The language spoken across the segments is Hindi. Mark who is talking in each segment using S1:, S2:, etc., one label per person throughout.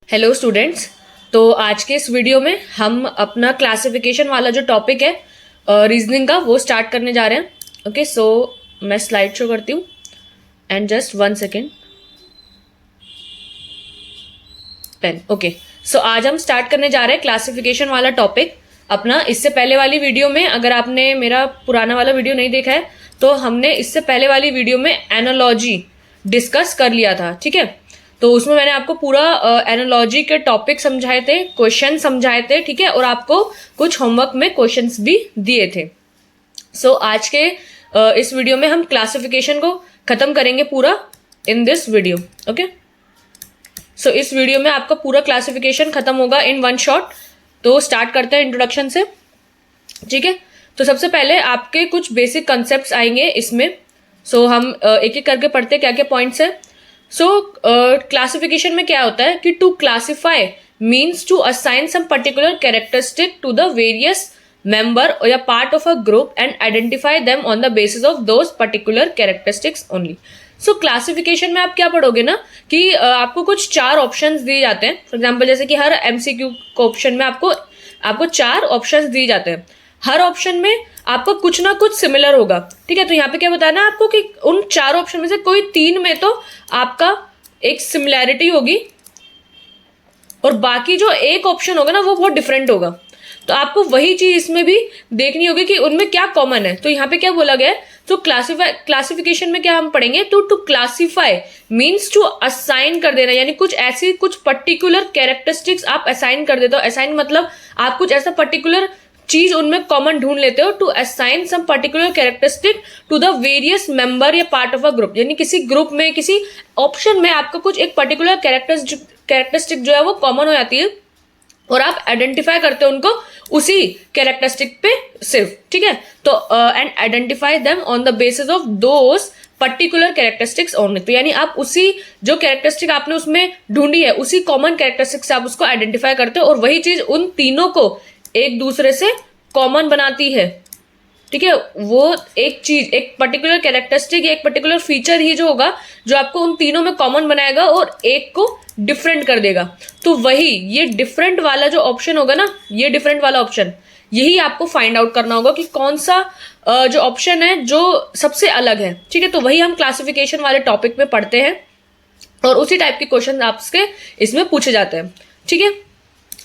S1: Hello students. तो आज के इस वीडियो में हम अपना क्लासिफिकेशन वाला जो टॉपिक है रीजनिंग का वो स्टार्ट करने जा रहे हैं। ओके, सो मैं स्लाइड शो करती हूँ and just 1 second pen. Okay, so आज हम स्टार्ट करने जा रहे हैं क्लासिफिकेशन वाला टॉपिक अपना। इससे पहले वाली वीडियो में अगर आपने मेरा पुराना वाला वीडियो नहीं देखा है तो हमने इससे पहले वाली वीडियो में एनालॉजी डिस्कस कर लिया था। ठीक है, तो उसमें मैंने आपको पूरा एनालॉजी के टॉपिक समझाए थे, क्वेश्चन समझाए थे। ठीक है, और आपको कुछ होमवर्क में क्वेश्चंस भी दिए थे। सो आज के इस वीडियो में हम क्लासिफिकेशन को खत्म करेंगे पूरा इन दिस वीडियो। ओके, सो इस वीडियो में आपका पूरा क्लासिफिकेशन खत्म होगा इन वन शॉट। तो स्टार्ट करते हैं इंट्रोडक्शन से। ठीक है, तो सबसे पहले आपके कुछ बेसिक कंसेप्ट्स आएंगे इसमें। सो हम एक एक करके पढ़ते हैं क्या क्या पॉइंट्स है। सो क्लासिफिकेशन में क्या होता है कि to classify means to assign some particular characteristic to the various member or a part of a group and identify them on the basis of those particular characteristics only. So classification में आप क्या पढ़ोगे ना कि आपको कुछ 4 ऑप्शंस दिए जाते हैं। फॉर एग्जांपल जैसे कि हर एमसीक्यू ऑप्शन में आपको 4 ऑप्शंस दिए जाते हैं। हर ऑप्शन में आपको कुछ ना कुछ सिमिलर होगा। ठीक है, तो यहाँ पे क्या बताना है आपको कि उन 4 ऑप्शन में से कोई 3 में तो आपका एक सिमिलैरिटी होगी और बाकी जो एक ऑप्शन होगा ना वो बहुत डिफरेंट होगा। तो आपको वही चीज इसमें भी देखनी होगी कि उनमें क्या कॉमन है। तो यहाँ पे क्या बोला गया है, तो क्लासिफिकेशन में क्या हम पढ़ेंगे, तो to classify means to assign कर देना, यानी कुछ पर्टिकुलर कैरेक्टरिस्टिक्स आप असाइन कर देते हो। असाइन मतलब आप कुछ ऐसा पर्टिकुलर चीज उनमें कॉमन ढूंढ लेते हो। To assign some particular characteristic to the various member या पार्ट ऑफ अ ग्रुप, यानी किसी ग्रुप में किसी ऑप्शन में आपका कुछ एक पर्टिकुलर कैरेक्टरिस्टिक जो है वो कॉमन हो जाती है और आप आइडेंटिफाई करते हो उनको उसी कैरेक्टरिस्टिक पे सिर्फ। ठीक है, तो and identify them on the basis of those particular characteristics only. तो यानी आप उसी जो कैरेक्टरिस्टिक आपने उसमें ढूंढी है उसी कॉमन कैरेक्टरिस्टिक से आप उसको आइडेंटिफाई करते हो और वही चीज उन तीनों को एक दूसरे से कॉमन बनाती है। ठीक है, वो एक चीज एक पर्टिकुलर कैरेक्टरिस्टिक या एक पर्टिकुलर फीचर ही जो होगा जो आपको उन तीनों में कॉमन बनाएगा और एक को डिफरेंट कर देगा। तो वही ये डिफरेंट वाला जो ऑप्शन होगा ना, ये डिफरेंट वाला ऑप्शन यही आपको फाइंड आउट करना होगा कि कौन सा जो ऑप्शन है जो सबसे अलग है। ठीक है, तो वही हम क्लासिफिकेशन वाले टॉपिक में पढ़ते हैं और उसी टाइप के क्वेश्चन आपसे इसमें पूछे जाते हैं। ठीक है,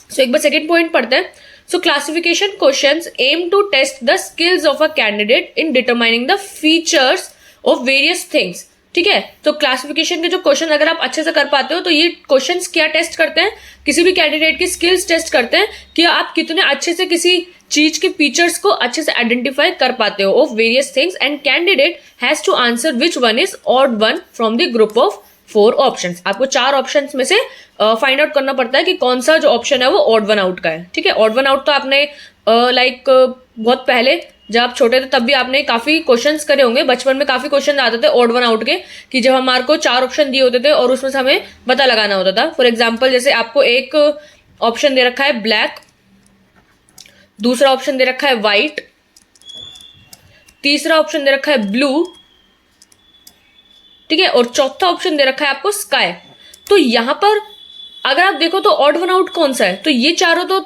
S1: सो एक बार सेकेंड पॉइंट पढ़ते हैं। So classification questions aim to test the skills of a candidate in determining the features of various things. ठीक है, तो क्लासिफिकेशन के जो क्वेश्चन अगर आप अच्छे से कर पाते हो तो ये क्वेश्चंस क्या टेस्ट करते हैं, किसी भी कैंडिडेट की स्किल्स टेस्ट करते हैं कि आप कितने अच्छे से किसी चीज के फीचर्स को अच्छे से आइडेंटिफाई कर पाते हो of various things and candidate has to answer which one is odd one from the group of 4 options. आपको 4 ऑप्शंस में से फाइंड आउट करना पड़ता है कि कौन सा जो ऑप्शन है वो ऑड वन आउट का है। ठीक है, ऑड वन आउट तो आपने बहुत पहले जब आप छोटे थे तब भी आपने काफी क्वेश्चंस करे होंगे। बचपन में काफी क्वेश्चन आते थे ऑड वन आउट के कि जब हमारे को 4 ऑप्शन दिए होते थे और उसमें से हमें पता लगाना होता था। फॉर एग्जाम्पल जैसे आपको एक ऑप्शन दे रखा है ब्लैक, दूसरा ऑप्शन दे रखा है व्हाइट, तीसरा ऑप्शन दे रखा है ब्लू, ठीक है, और चौथा ऑप्शन दे रखा है आपको स्काई। तो यहां पर अगर आप देखो तो ऑड वन आउट कौन सा है, तो ये चारों तो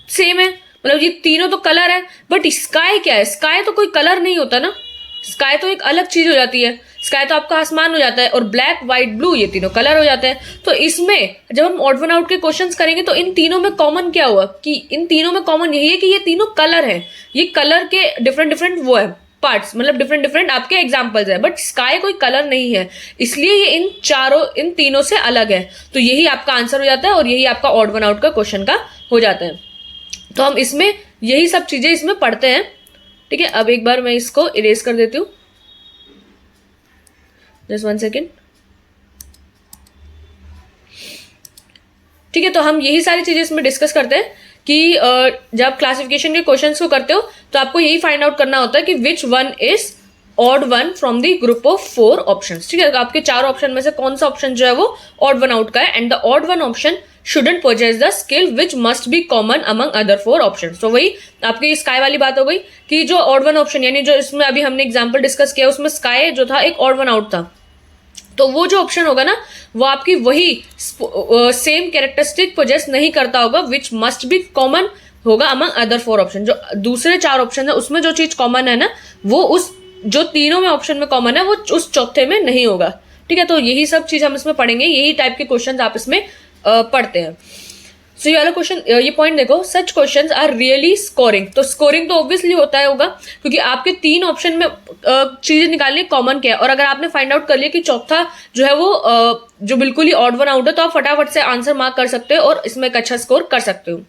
S1: सेम है, मतलब ये तीनों तो कलर है। बट स्काई क्या है, स्काई तो कोई कलर नहीं होता ना, स्काई तो एक अलग चीज हो जाती है। स्काई तो आपका आसमान हो जाता है और ब्लैक व्हाइट ब्लू ये तीनों कलर हो जाते हैं। तो इसमें जब हम ऑड वन आउट के क्वेश्चंस करेंगे तो इन तीनों में कॉमन क्या हुआ कि इन तीनों में कॉमन यही है कि ये तीनों कलर है। ये कलर के डिफरेंट वो है पार्ट्स, मतलब डिफरेंट आपके एग्जाम्पल्स है। बट स्काई कोई कलर नहीं है, इसलिए ये इन तीनों से अलग है। तो यही आपका आंसर हो जाता है और यही आपका ऑड वन आउट का क्वेश्चन का हो जाता है। तो हम इसमें यही सब चीजें इसमें पढ़ते हैं। ठीक है, अब एक बार मैं इसको इरेज कर देती हूँ, जस्ट 1 सेकेंड। ठीक है, तो हम यही सारी चीजें इसमें डिस्कस करते हैं कि जब क्लासिफिकेशन के क्वेश्चंस को करते हो तो आपको यही फाइंड आउट करना होता है कि विच one is odd one from the group of 4 options. ठीक है, तो आपके 4 ऑप्शन में से कौन सा ऑप्शन जो है वो ऑड वन आउट का है and the odd one option shouldn't possess the skill which must be common among other 4 options. तो वही आपकी स्काई वाली बात हो गई कि जो ऑड वन ऑप्शन यानी जो इसमें अभी हमने एग्जांपल डिस्कस किया उसमें स्काई जो था एक ऑड वन आउट था। तो वो जो ऑप्शन होगा ना वो आपकी वही सेम कैरेक्टरिस्टिक पोजेस नहीं करता होगा, विच मस्ट बी कॉमन होगा अमंग अदर 4 ऑप्शन। जो दूसरे 4 ऑप्शन है उसमें जो चीज कॉमन है ना वो उस जो तीनों में ऑप्शन में कॉमन है वो उस चौथे में नहीं होगा। ठीक है, तो यही सब चीज हम इसमें पढ़ेंगे, यही टाइप के क्वेश्चन आप इसमें पढ़ते हैं। सो ये वाला क्वेश्चन, ये पॉइंट देखो, such questions are really scoring. तो स्कोरिंग तो ऑब्वियसली होता है होगा क्योंकि आपके 3 ऑप्शन में चीजें निकालनी कॉमन क्या है, और अगर आपने फाइंड आउट कर लिया कि चौथा जो है वो जो बिल्कुल ही ऑड वन आउट है तो आप फटाफट से आंसर मार्क कर सकते हो और इसमें एक अच्छा स्कोर कर सकते हो।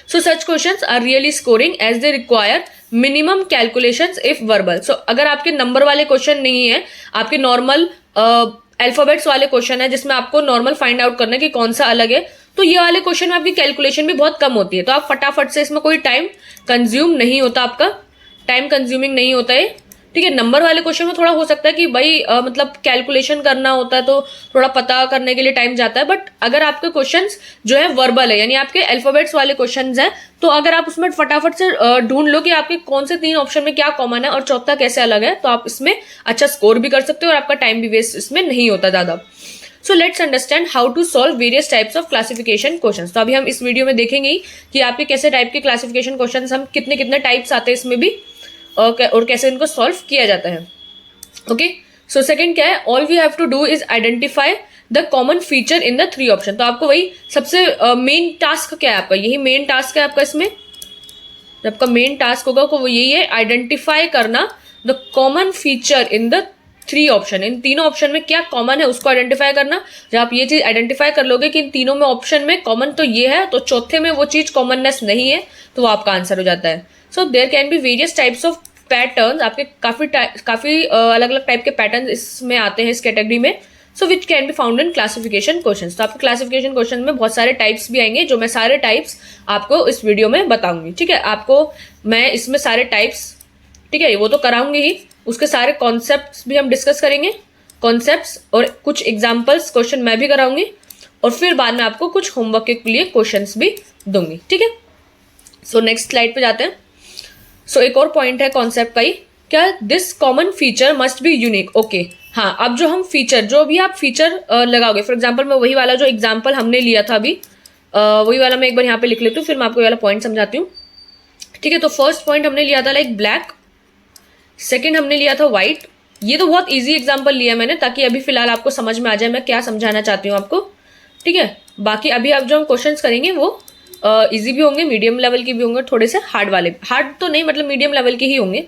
S1: So such questions are really scoring as they require minimum calculations if verbal. So अगर आपके नंबर वाले क्वेश्चन नहीं है, आपके नॉर्मल अल्फाबेट्स वाले क्वेश्चन है जिसमें आपको नॉर्मल फाइंड आउट करना है कि कौन सा अलग है, तो ये वाले क्वेश्चन में आपकी कैलकुलेशन भी बहुत कम होती है, तो आप फटाफट से इसमें कोई टाइम कंज्यूम नहीं होता, आपका टाइम कंज्यूमिंग नहीं होता है। ठीक है, नंबर वाले क्वेश्चन में थोड़ा हो सकता है कि भाई मतलब कैलकुलेशन करना होता है तो थोड़ा पता करने के लिए टाइम जाता है, बट अगर आपके क्वेश्चंस जो है वर्बल है यानी आपके अल्फाबेट्स वाले क्वेश्चंस हैं तो अगर आप उसमें फटाफट से ढूंढ लो कि आपके कौन से 3 ऑप्शन में क्या कॉमन है और चौथा कैसे अलग है, तो आप इसमें अच्छा स्कोर भी कर सकते हो और आपका टाइम भी वेस्ट इसमें नहीं होता ज्यादा। So let's understand how to solve various types of classification questions. तो अभी हम इस वीडियो में देखेंगे ही कि आपके कैसे टाइप के क्लासिफिकेशन क्वेश्चंस, हम कितने कितने टाइप्स आते हैं इसमें भी और कैसे इनको सॉल्व किया जाता है। ओके, सो सेकंड क्या है, all we have to do is identify the common feature in the 3 option. तो आपको वही सबसे मेन टास्क क्या है आपका, यही मेन टास्क है आपका इसमें, जब आपका मेन टास्क होगा वो यही है आइडेंटिफाई करना the common feature in the 3 option. इन तीनों ऑप्शन में क्या कॉमन है उसको आइडेंटिफाई करना। जब आप ये चीज आइडेंटिफाई कर लोगे कि इन तीनों में ऑप्शन में कॉमन तो ये है, तो चौथे में वो चीज कॉमननेस नहीं है, तो वो आपका आंसर हो जाता है। So there can be various types of pattern, आपके काफी अलग अलग टाइप के पैटर्न इसमें आते हैं इस कैटेगरी में। So which can be found in classification question. तो आपके क्लासिफिकेशन क्वेश्चन में बहुत सारे टाइप्स भी आएंगे, जो मैं सारे टाइप्स आपको इस वीडियो में बताऊंगी। ठीक है, आपको मैं इसमें सारे टाइप्स, ठीक है, वो तो कराऊंगी ही, उसके सारे कॉन्सेप्ट्स भी हम डिस्कस करेंगे, कॉन्सेप्ट्स और कुछ एग्जाम्पल्स क्वेश्चन मैं भी कराऊंगी, और फिर बाद में आपको कुछ होमवर्क के लिए क्वेश्चंस भी दूंगी। ठीक है, सो नेक्स्ट स्लाइड पे जाते हैं। सो एक और पॉइंट है कॉन्सेप्ट का ही, क्या this common feature must be unique. Okay, हाँ, अब जो हम फीचर, जो भी आप फीचर लगाओगे, फॉर एग्जाम्पल मैं वही वाला जो एग्जाम्पल हमने लिया था अभी, वही वाला मैं एक बार यहाँ पे लिख लेती हूँ, फिर मैं आपको ये वाला पॉइंट समझाती हूँ। ठीक है, तो फर्स्ट पॉइंट हमने लिया था लाइक ब्लैक, सेकेंड हमने लिया था व्हाइट। ये तो बहुत ईजी एग्जाम्पल लिया मैंने ताकि अभी फिलहाल आपको समझ में आ जाए मैं क्या समझाना चाहती हूँ आपको। ठीक है, बाकी अभी आप जो हम क्वेश्चन करेंगे वो इजी भी होंगे, मीडियम लेवल के भी होंगे, थोड़े से हार्ड वाले, हार्ड तो नहीं मतलब मीडियम लेवल के ही होंगे।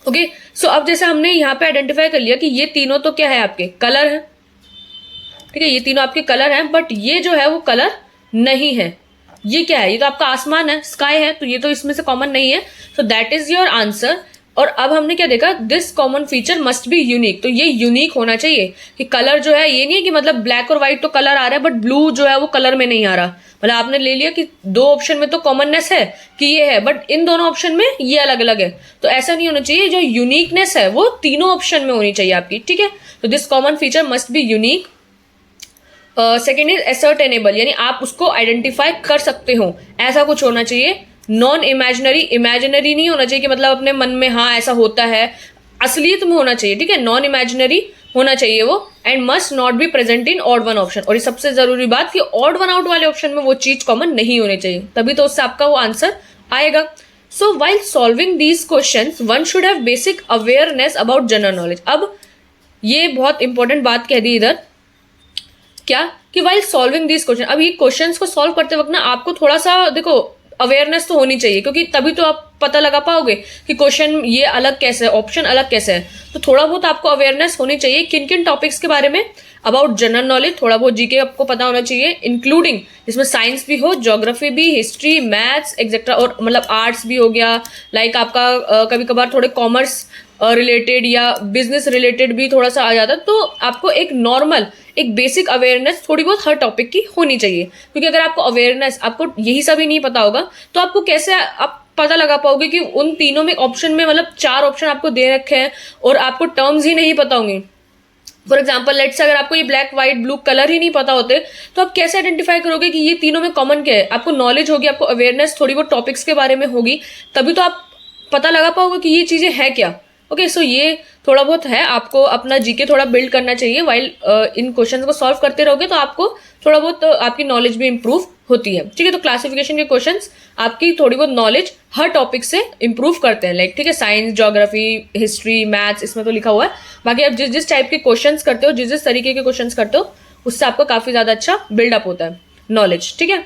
S1: ओके, सो अब जैसे हमने यहाँ पे आइडेंटिफाई कर लिया कि ये तीनों तो क्या है, आपके कलर है। ठीक है, ये तीनों आपके कलर हैं, बट ये जो है वो कलर नहीं है। ये क्या है, ये तो आपका आसमान है, स्काई है, तो ये तो इसमें से कॉमन नहीं है, so that is your answer. और अब हमने क्या देखा, this common feature must be unique, तो ये यूनिक होना चाहिए कि कलर जो है, ये नहीं है कि मतलब ब्लैक और व्हाइट तो कलर आ रहा है बट ब्लू जो है वो कलर में नहीं आ रहा। मतलब आपने ले लिया कि 2 ऑप्शन में तो कॉमननेस है कि ये है, बट इन दोनों ऑप्शन में ये अलग अलग है, तो ऐसा नहीं होना चाहिए। जो यूनिकनेस है वो तीनों ऑप्शन में होनी चाहिए आपकी। ठीक है, तो this common feature must be unique. Second is ascertainable, यानी आप उसको आइडेंटिफाई कर सकते हो, ऐसा कुछ होना चाहिए। नॉन इमेजिनरी, इमेजिनरी नहीं होना चाहिए कि मतलब अपने मन में हाँ ऐसा होता है, असलियत में होना चाहिए। ठीक है, नॉन इमेजिनरी होना चाहिए वो। And must not be present in odd one option, और ये सबसे जरूरी बात कि ऑड वन आउट वाले ऑप्शन में वो चीज कॉमन नहीं होनी चाहिए, तभी तो उससे आपका वो आंसर आएगा। So while solving these questions one should have basic awareness about general knowledge. अब ये बहुत इंपॉर्टेंट बात कह दी इधर, क्या कि वाइल सॉल्विंग दीज क्वेश्चन, अब ये क्वेश्चंस को सॉल्व करते वक्त ना आपको थोड़ा सा देखो अवेयरनेस तो होनी चाहिए, क्योंकि तभी तो आप पता लगा पाओगे कि क्वेश्चन ये अलग कैसे है, ऑप्शन अलग कैसे है। तो थोड़ा बहुत आपको अवेयरनेस होनी चाहिए किन किन टॉपिक्स के बारे में, अबाउट जनरल नॉलेज, थोड़ा बहुत जीके आपको पता होना चाहिए, इंक्लूडिंग इसमें साइंस भी हो, ज्योग्राफी भी, हिस्ट्री, मैथ्स एक्सेट्रा, और मतलब आर्ट्स भी हो गया, लाइक आपका कभी कभार थोड़े कॉमर्स रिलेटेड या बिजनेस रिलेटेड भी थोड़ा सा आ जाता है। तो आपको एक नॉर्मल, एक बेसिक अवेयरनेस थोड़ी बहुत हर टॉपिक की होनी चाहिए, क्योंकि अगर आपको अवेयरनेस, आपको यही सब ही नहीं पता होगा तो आपको कैसे आप पता लगा पाओगे कि उन तीनों में ऑप्शन में मतलब 4 ऑप्शन आपको दे रखे हैं और आपको टर्म्स ही नहीं पता होंगी। फॉर एग्जाम्पल लेट्स से अगर आपको ये ब्लैक व्हाइट ब्लू कलर ही नहीं पता होते तो आप कैसे आइडेंटिफाई करोगे कि ये तीनों में कॉमन क्या है। आपको नॉलेज होगी, आपको अवेयरनेस थोड़ी बहुत टॉपिक्स के बारे में होगी, तभी तो आप पता लगा पाओगे कि ये चीजें हैं क्या। ओके, सो ये थोड़ा बहुत है, आपको अपना जीके थोड़ा बिल्ड करना चाहिए। वाइल इन क्वेश्चंस को सॉल्व करते रहोगे तो आपको थोड़ा बहुत आपकी नॉलेज भी इंप्रूव होती है। ठीक है, तो क्लासिफिकेशन के क्वेश्चंस आपकी थोड़ी बहुत नॉलेज हर टॉपिक से इंप्रूव करते हैं। लाइक ठीक है, साइंस, ज्योग्राफी, हिस्ट्री, मैथ्स, इसमें तो लिखा हुआ है। बाकी आप जिस जिस टाइप के क्वेश्चंस करते हो, जिस जिस तरीके के क्वेश्चंस करते हो, उससे आपका काफी ज्यादा अच्छा बिल्डअप होता है नॉलेज। ठीक है,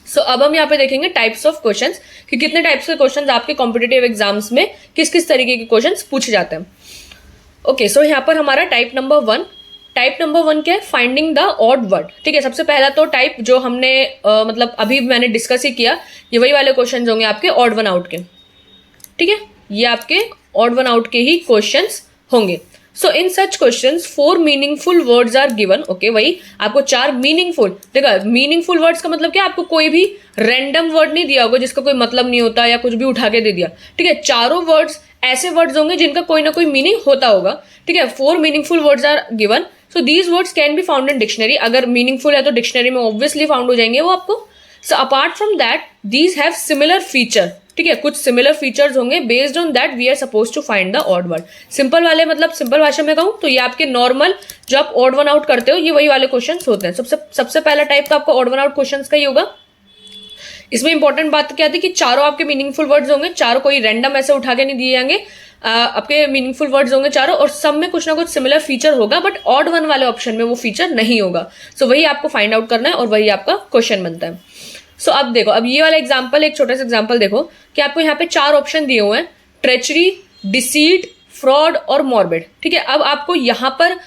S1: सो अब हम यहाँ पे देखेंगे टाइप्स ऑफ क्वेश्चंस कि कितने टाइप्स के क्वेश्चंस आपके कॉम्पिटिटिव एग्जाम्स में किस किस तरीके के क्वेश्चंस पूछे जाते हैं। ओके, सो यहाँ पर हमारा टाइप नंबर 1, टाइप नंबर 1 क्या है, फाइंडिंग द ऑड वर्ड। ठीक है, सबसे पहला तो टाइप जो हमने मतलब अभी मैंने डिस्कस ही किया, ये वही वाले क्वेश्चन होंगे आपके ऑड वन आउट के। ठीक है, ये आपके ऑड वन आउट के ही क्वेश्चंस होंगे। So in such questions 4 meaningful words are given. Okay, वही आपको 4 मीनिंगफुल, देखा मीनिंगफुल वर्ड्स का मतलब क्या, आपको कोई भी रैंडम वर्ड नहीं दिया होगा जिसका कोई मतलब नहीं होता या कुछ भी उठा के दे दिया। ठीक है, चारों वर्ड्स ऐसे वर्ड्स होंगे जिनका कोई ना कोई मीनिंग होता होगा। ठीक है, 4 meaningful words are given. So these words can be found in dictionary. अगर मीनिंगफुल है तो डिक्शनरी में ऑब्वियसली फाउंड हो जाएंगे वो आपको। So apart from that these have similar feature. ठीक है, कुछ सिमिलर फीचर्स होंगे, based on that we are suppose to find the odd word. Simple वाले मतलब सिंपल भाषा में कहूं तो ये आपके नॉर्मल जो आप ऑड वन आउट करते हो, ये वही वाले क्वेश्चंस होते हैं। सबसे पहला टाइप तो आपका ऑड वन आउट क्वेश्चंस का ही होगा। इसमें इंपॉर्टेंट बात क्या थी कि चारों आपके मीनिंगफुल वर्ड्स होंगे, चारों कोई रैंडम ऐसे उठा के नहीं दिए जाएंगे, आपके मीनिंगफुल वर्ड्स होंगे चारों, और सब में कुछ ना कुछ सिमिलर फीचर होगा, बट ऑड वन वाले ऑप्शन में वो फीचर नहीं होगा। सो वही आपको फाइंड आउट करना है और वही आपका क्वेश्चन बनता है। सो अब देखो, अब ये वाला एग्जाम्पल, एक छोटा सा एग्जाम्पल देखो कि आपको यहाँ पे 4 ऑप्शन दिए हुए हैं, ट्रेचरी, डिसीट, फ्रॉड और मॉर्बिड। ठीक है, अब आपको यहाँ पर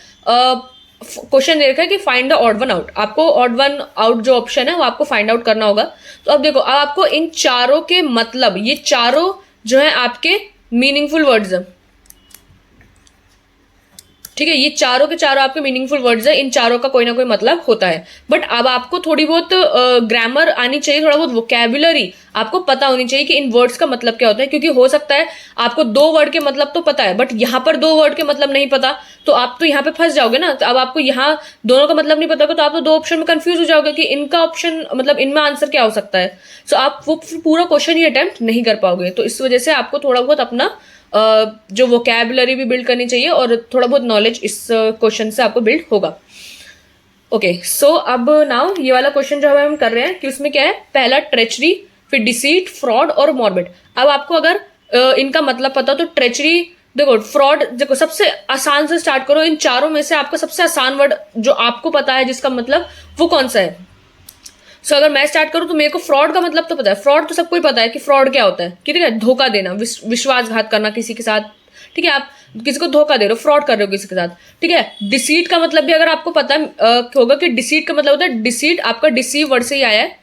S1: क्वेश्चन दे रखा है कि find the odd one out. आपको ऑड वन आउट जो ऑप्शन है वो आपको फाइंड आउट करना होगा। तो अब देखो, अब आपको इन चारों के मतलब, ये चारों जो है आपके मीनिंगफुल वर्ड्स है। ठीक है, ये चारों के चारों आपके मीनिंगफुल वर्ड्स है, इन चारों का कोई ना कोई मतलब होता है। बट अब आपको थोड़ी बहुत ग्रामर आनी चाहिए, थोड़ा बहुत वोकैबुलरी आपको पता होनी चाहिए कि इन वर्ड्स का मतलब क्या होता है। क्योंकि हो सकता है आपको 2 वर्ड के मतलब तो पता है, बट यहाँ पर 2 वर्ड के मतलब नहीं पता, तो आप तो यहाँ पे फंस जाओगे ना। तो अब आपको यहाँ दोनों का मतलब नहीं पता होगा तो आप तो 2 ऑप्शन में कंफ्यूज हो जाओगे कि इनका ऑप्शन मतलब इनमें आंसर क्या हो सकता है। सो आप वो पूरा क्वेश्चन ही अटेम्प्ट नहीं कर पाओगे। तो इस वजह से आपको थोड़ा बहुत अपना जो वोकैबुलरी भी बिल्ड करनी चाहिए और थोड़ा बहुत नॉलेज इस क्वेश्चन से आपको बिल्ड होगा। ओके, सो अब नाउ ये वाला क्वेश्चन जो हम कर रहे हैं कि उसमें क्या है, पहला ट्रेचरी, फिर डिसीट, फ्रॉड और मॉर्बिड। अब आपको अगर इनका मतलब पता तो ट्रेचरी, देखो फ्रॉड, देखो सबसे आसान से स्टार्ट करो। इन चारों में से आपका सबसे आसान वर्ड जो आपको पता है जिसका मतलब, वो कौन सा है। सो अगर मैं स्टार्ट करूं तो मेरे को फ्रॉड का मतलब तो पता है। फ्रॉड तो सबको ही पता है कि फ्रॉड क्या होता है, ठीक है, धोखा देना, विश्वासघात करना किसी के साथ। ठीक है, आप किसी को धोखा दे रहे हो, फ्रॉड कर रहे हो किसी के साथ। ठीक है, डिसीट का मतलब भी अगर आपको पता होगा कि डिसीट का मतलब होता है, डिसीट आपका डिसीव वर्ड से ही आया है।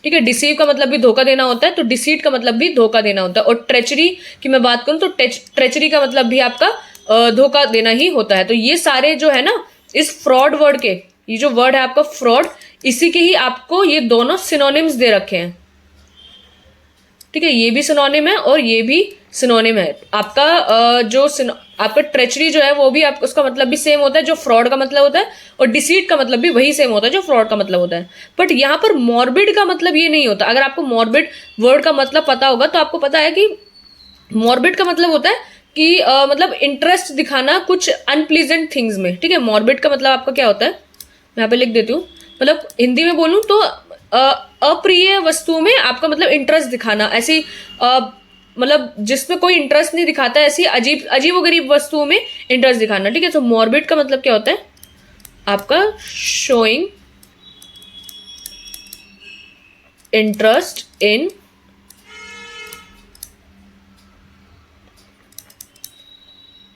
S1: ठीक है, डिसीव का मतलब भी धोखा देना होता है, तो डिसीट का मतलब भी धोखा देना होता है। और ट्रेचरी की मैं बात करूं तो ट्रेचरी का मतलब भी आपका धोखा देना ही होता है। तो ये सारे जो है ना, इस फ्रॉड वर्ड के, ये जो वर्ड है आपका फ्रॉड, इसी के ही आपको ये दोनों सिनोनिम्स दे रखे हैं। ठीक है, ये भी सिनोनिम है और ये भी सिनोनिम है। आपका आपका ट्रेचरी जो है वो भी आपको, उसका मतलब भी सेम होता है जो फ्रॉड का मतलब होता है, और डिसीट का मतलब भी वही सेम होता है जो फ्रॉड का मतलब होता है। बट यहाँ पर मॉर्बिड का मतलब ये नहीं होता। अगर आपको मॉर्बिड वर्ड का मतलब पता होगा तो आपको पता है कि मॉर्बिड का मतलब होता है कि मतलब इंटरेस्ट दिखाना कुछ अनप्लीजेंट थिंग्स में। ठीक है, मॉर्बिड का मतलब आपका क्या होता है, मैं यहाँ पे लिख देती हूँ, मतलब हिंदी में बोलूँ तो अप्रिय वस्तुओं में आपका मतलब इंटरेस्ट दिखाना, ऐसी मतलब जिसमें कोई इंटरेस्ट नहीं दिखाता, ऐसी अजीब वस्तुओं में इंटरेस्ट दिखाना। ठीक है, तो मॉर्बिड का मतलब क्या होता है आपका, showing interest in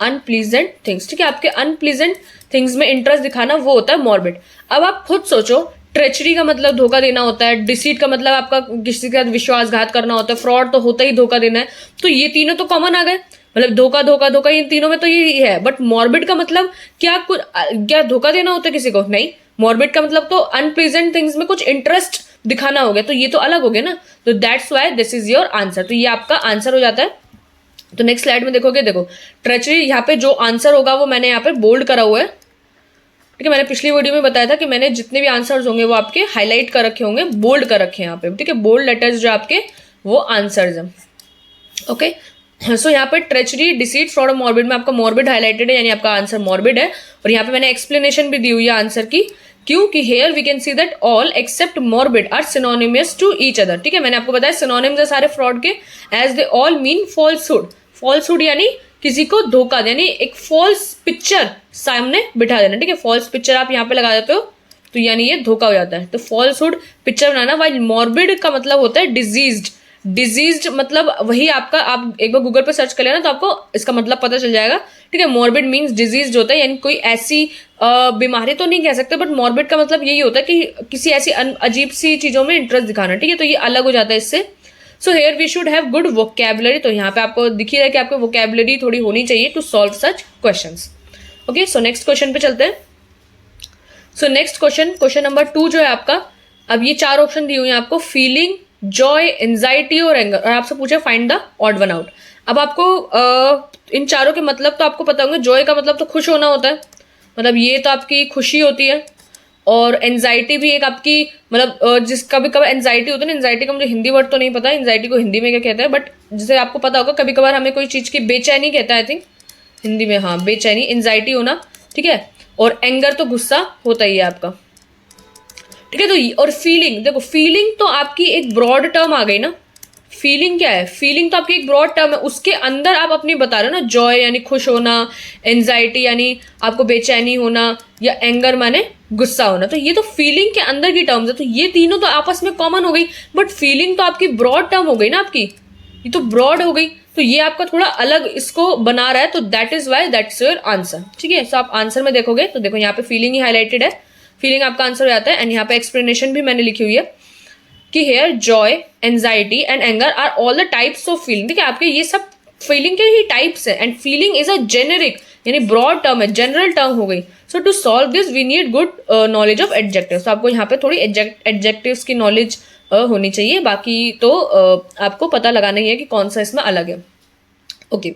S1: unpleasant things. ठीक है, आपके अनप्लीजेंट थिंग्स में इंटरेस्ट दिखाना वो होता है मॉर्बिड। अब आप खुद सोचो, ट्रेचरी का मतलब धोखा देना होता है, डिसीट का मतलब आपका किसी के साथ विश्वासघात करना होता है, फ्रॉड तो होता ही धोखा देना है। तो ये तीनों तो कॉमन आ गए, मतलब धोखा धोखा धोखा, इन तीनों में तो ये है। बट मॉर्बिड का मतलब क्या धोखा देना होता है किसी को? नहीं, मॉर्बिड का मतलब तो अनप्लीजेंट थिंग्स में कुछ इंटरेस्ट दिखाना हो गया, तो ये तो अलग हो गया ना। तो that's why this is your answer. तो ये आपका आंसर हो जाता है। तो नेक्स्ट स्लाइड में देखोगे, देखो ट्रेचरी, यहाँ पे जो आंसर होगा वो मैंने यहाँ पे बोल्ड करा हुआ है। ठीक है, मैंने पिछली वीडियो में बताया था कि मैंने जितने भी आंसर्स होंगे वो आपके हाईलाइट कर रखे होंगे, बोल्ड कर रखे हैं यहाँ पे। ठीक है, बोल्ड लेटर्स जो आपके वो आंसर्स हैं। ओके, सो यहाँ पर ट्रेचरी, डिसीट, फ्रॉड और मॉर्बिड में आपका मॉर्बिड हाईलाइटेड है, यानी आपका आंसर मॉर्बिड है। और यहाँ पे मैंने एक्सप्लेनेशन भी दी हुई है आंसर की, क्यों कि here we can see that all except morbid are synonymous to each other. ठीक है, मैंने आपको बताया सिनोनिम्स है सारे फ्रॉड के, as they all mean falsehood. Falsehood यानी किसी को धोखा, यानी एक फॉल्स पिक्चर सामने बिठा देना। ठीक है, फॉल्स पिक्चर आप यहाँ पे लगा देते हो तो यानी ये धोखा हो जाता है, तो फॉल्सहुड पिक्चर बनाना। वाइल मॉर्बिड का मतलब होता है डिजीज्ड। डिजीज्ड मतलब वही आपका, आप एक बार गूगल पे सर्च कर लेना तो आपको इसका मतलब पता चल जाएगा। ठीक है, मॉर्बिड मीन्स डिजीज होता है, यानी कोई ऐसी बीमारी तो नहीं कह सकते, बट मॉर्बिड का मतलब यही होता है कि किसी ऐसी अजीब सी चीजों में इंटरेस्ट दिखाना। ठीक है, तो ये अलग हो जाता है इससे। So here we should have good vocabulary, तो यहाँ पे आपको दिख ही रहा है कि आपको वोकैबुलरी थोड़ी होनी चाहिए to solve such questions. Okay, so next question पे चलते हैं। सो नेक्स्ट क्वेश्चन नंबर 2 जो है आपका, अब ये 4 ऑप्शन दिए हुए हैं आपको, फीलिंग, जॉय, एंजाइटी और एंगर, और आपसे पूछे find the odd one out. अब आपको इन चारों के मतलब तो आपको पता होंगे। जॉय का मतलब तो खुश होना होता है, मतलब ये तो आपकी खुशी होती है। और एंजाइटी भी एक आपकी मतलब जिस कभी कभार एंजाइटी होती है ना, एंजाइटी का मुझे हिंदी वर्ड तो नहीं पता एंजाइटी को हिंदी में क्या कहते हैं, बट जैसे आपको पता होगा कभी कभार हमें कोई चीज़ की बेचैनी कहता है, आई थिंक हिंदी में, हाँ बेचैनी, एंजाइटी होना। ठीक है, और एंगर तो गुस्सा होता ही है आपका। ठीक है, तो और फीलिंग, देखो फीलिंग तो आपकी एक ब्रॉड टर्म आ गई ना। फीलिंग क्या है? फीलिंग तो आपकी एक ब्रॉड टर्म है, उसके अंदर आप अपनी बता रहे हो ना, जॉय यानी खुश होना, एंजाइटी यानी आपको बेचैनी होना, या एंगर माने गुस्सा होना, तो ये तो फीलिंग के अंदर की टर्म्स है, तो ये तीनों तो आपस में कॉमन हो गई। बट फीलिंग तो आपकी ब्रॉड टर्म हो गई ना आपकी, ये तो ब्रॉड हो गई, तो ये आपका थोड़ा अलग इसको बना रहा है, तो that is why that's your answer. ठीक है, सो आप आंसर में देखोगे तो देखो यहाँ पे फीलिंग ही हाईलाइटेड है, फीलिंग आपका आंसर हो जाता है। एंड यहाँ पे एक्सप्लेनेशन भी मैंने लिखी हुई है कि here joy, anxiety and anger are all the types of feeling. ठीक है, आपके ये सब फीलिंग के ही टाइप्स है, and feeling is a generic यानी ब्रॉड टर्म है, जनरल टर्म हो गई। So to solve this we need good knowledge of adjectives, तो आपको यहाँ पे थोड़ी एडजेक्टिव्स की नॉलेज होनी चाहिए, बाकी तो आपको पता लगाना ही है कि कौन सा इसमें अलग है। ओके,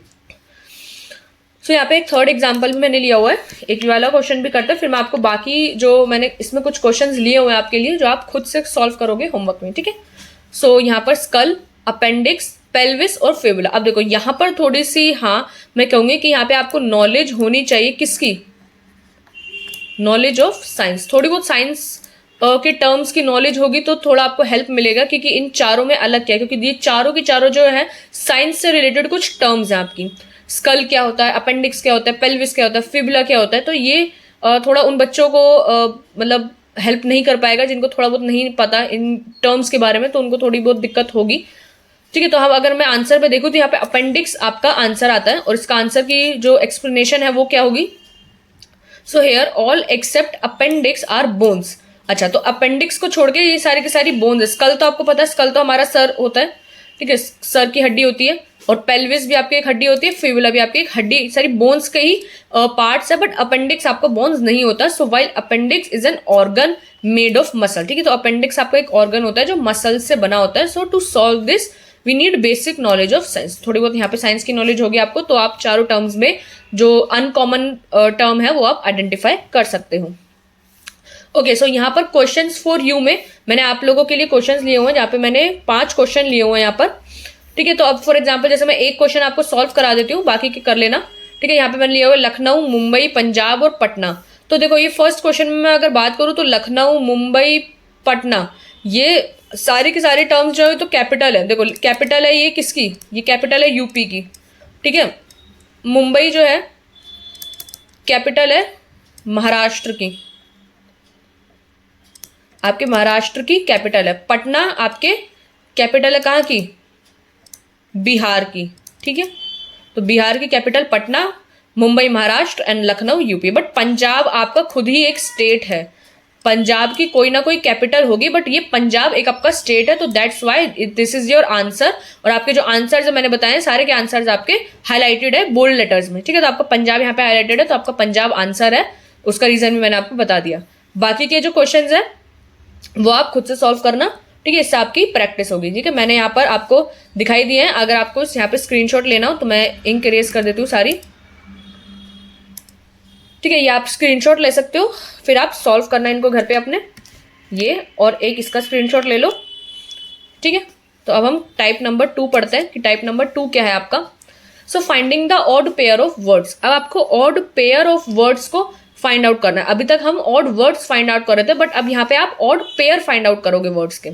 S1: सो यहाँ पे एक थर्ड एग्जाम्पल भी मैंने लिया हुआ है, एक वाला क्वेश्चन भी करते हैं, फिर मैं आपको बाकी जो मैंने इसमें कुछ क्वेश्चंस लिए हुए हैं आपके लिए जो आप खुद से सॉल्व करोगे होमवर्क में। ठीक है, सो यहाँ पर स्कल, अपेंडिक्स, पेल्विस और फेबुला। अब देखो यहाँ पर थोड़ी सी, हाँ मैं कहूँगी कि यहाँ पे आपको नॉलेज होनी चाहिए किसकी, नॉलेज ऑफ साइंस, थोड़ी बहुत साइंस के टर्म्स की नॉलेज होगी तो थोड़ा आपको हेल्प मिलेगा, क्योंकि इन चारों में अलग क्या है, क्योंकि ये चारों की चारों जो है साइंस से रिलेटेड कुछ टर्म्स हैं आपकी। स्कल क्या होता है, अपेंडिक्स क्या होता है, पेल्विस क्या होता है, फिबुला क्या होता है, तो ये थोड़ा उन बच्चों को मतलब हेल्प नहीं कर पाएगा जिनको थोड़ा बहुत नहीं पता इन टर्म्स के बारे में, तो उनको थोड़ी बहुत दिक्कत होगी। ठीक है, तो हम अगर मैं आंसर पे देखूँ तो यहाँ पे अपेंडिक्स आपका आंसर आता है, और इसका आंसर की जो एक्सप्लेनेशन है वो क्या होगी, so here all except appendix are bones. अच्छा, तो अपेंडिक्स को छोड़ के ये सारी की सारी बोन्स है। स्कल तो आपको पता है, स्कल तो हमारा सर होता है, ठीक है, सर की हड्डी होती है, और पेल्विस भी आपकी एक हड्डी होती है, फिबुला भी आपकी एक हड्डी, सारी बोन्स के ही पार्ट्स है, बट अपेंडिक्स आपको बोन्स नहीं होता। So while appendix is an organ made of muscle. ठीक है, तो अपेंडिक्स आपका एक ऑर्गन होता है जो मसल से बना होता है। So to solve this we need basic knowledge of science, थोड़ी बहुत यहाँ पे साइंस की नॉलेज होगी आपको, तो आप चारों टर्म्स में जो अनकॉमन टर्म है वो आप आइडेंटिफाई कर सकते हो। ओके, सो यहाँ पर क्वेश्चंस फॉर यू में मैंने आप लोगों के लिए क्वेश्चंस लिए हुए हैं, जहाँ पे मैंने 5 क्वेश्चन लिए हुए हैं यहाँ पर। ठीक है, तो अब फॉर एग्जांपल जैसे मैं एक क्वेश्चन आपको सॉल्व करा देती हूँ, बाकी के कर लेना। ठीक है, यहाँ पे मैंने लिया हुआ लखनऊ, मुंबई, पंजाब और पटना। तो देखो ये फर्स्ट क्वेश्चन में मैं अगर बात करूँ तो लखनऊ, मुंबई, पटना, ये सारी के सारे टर्म्स जो है तो कैपिटल है। देखो कैपिटल है ये किसकी, ये कैपिटल है यूपी की। ठीक है, मुंबई जो है कैपिटल है महाराष्ट्र की, आपके महाराष्ट्र की कैपिटल है। पटना आपके कैपिटल है कहाँ की, बिहार की। ठीक है, तो बिहार की capital Patna, Mumbai Maharashtra and Lucknow UP. But Punjab आपका खुद ही एक स्टेट है, पंजाब की कोई ना कोई कैपिटल होगी, बट ये पंजाब एक आपका स्टेट है, तो that's why this is your answer. और आपके जो आंसर्स मैंने बताए सारे के आंसर्स आपके हाईलाइटेड है बोल्ड लेटर्स में। ठीक है, तो आपका पंजाब यहाँ पे हाईलाइटेड है, तो आपका पंजाब आंसर है, उसका रीजन भी मैंने आपको बता दिया। बाकी के जो क्वेश्चन है वो आप खुद से सॉल्व करना। ठीक है, इससे आपकी प्रैक्टिस होगी। ठीक है, मैंने यहाँ पर आपको दिखाई दिए हैं, अगर आपको यहाँ पे स्क्रीनशॉट लेना हो तो मैं इंक इरेज कर देती हूँ सारी। ठीक है, ये आप स्क्रीनशॉट ले सकते हो, फिर आप सॉल्व करना इनको घर पे अपने, ये और एक इसका स्क्रीनशॉट ले लो। ठीक है, तो अब हम टाइप नंबर 2 पढ़ते हैं कि टाइप नंबर 2 क्या है आपका। So finding the odd pair of words, अब आपको ऑड पेयर ऑफ वर्ड्स को फाइंड आउट करना है। अभी तक हम ऑड वर्ड्स फाइंड आउट कर रहे थे, बट अब यहाँ पे आप ऑड पेयर फाइंड आउट करोगे वर्ड्स के।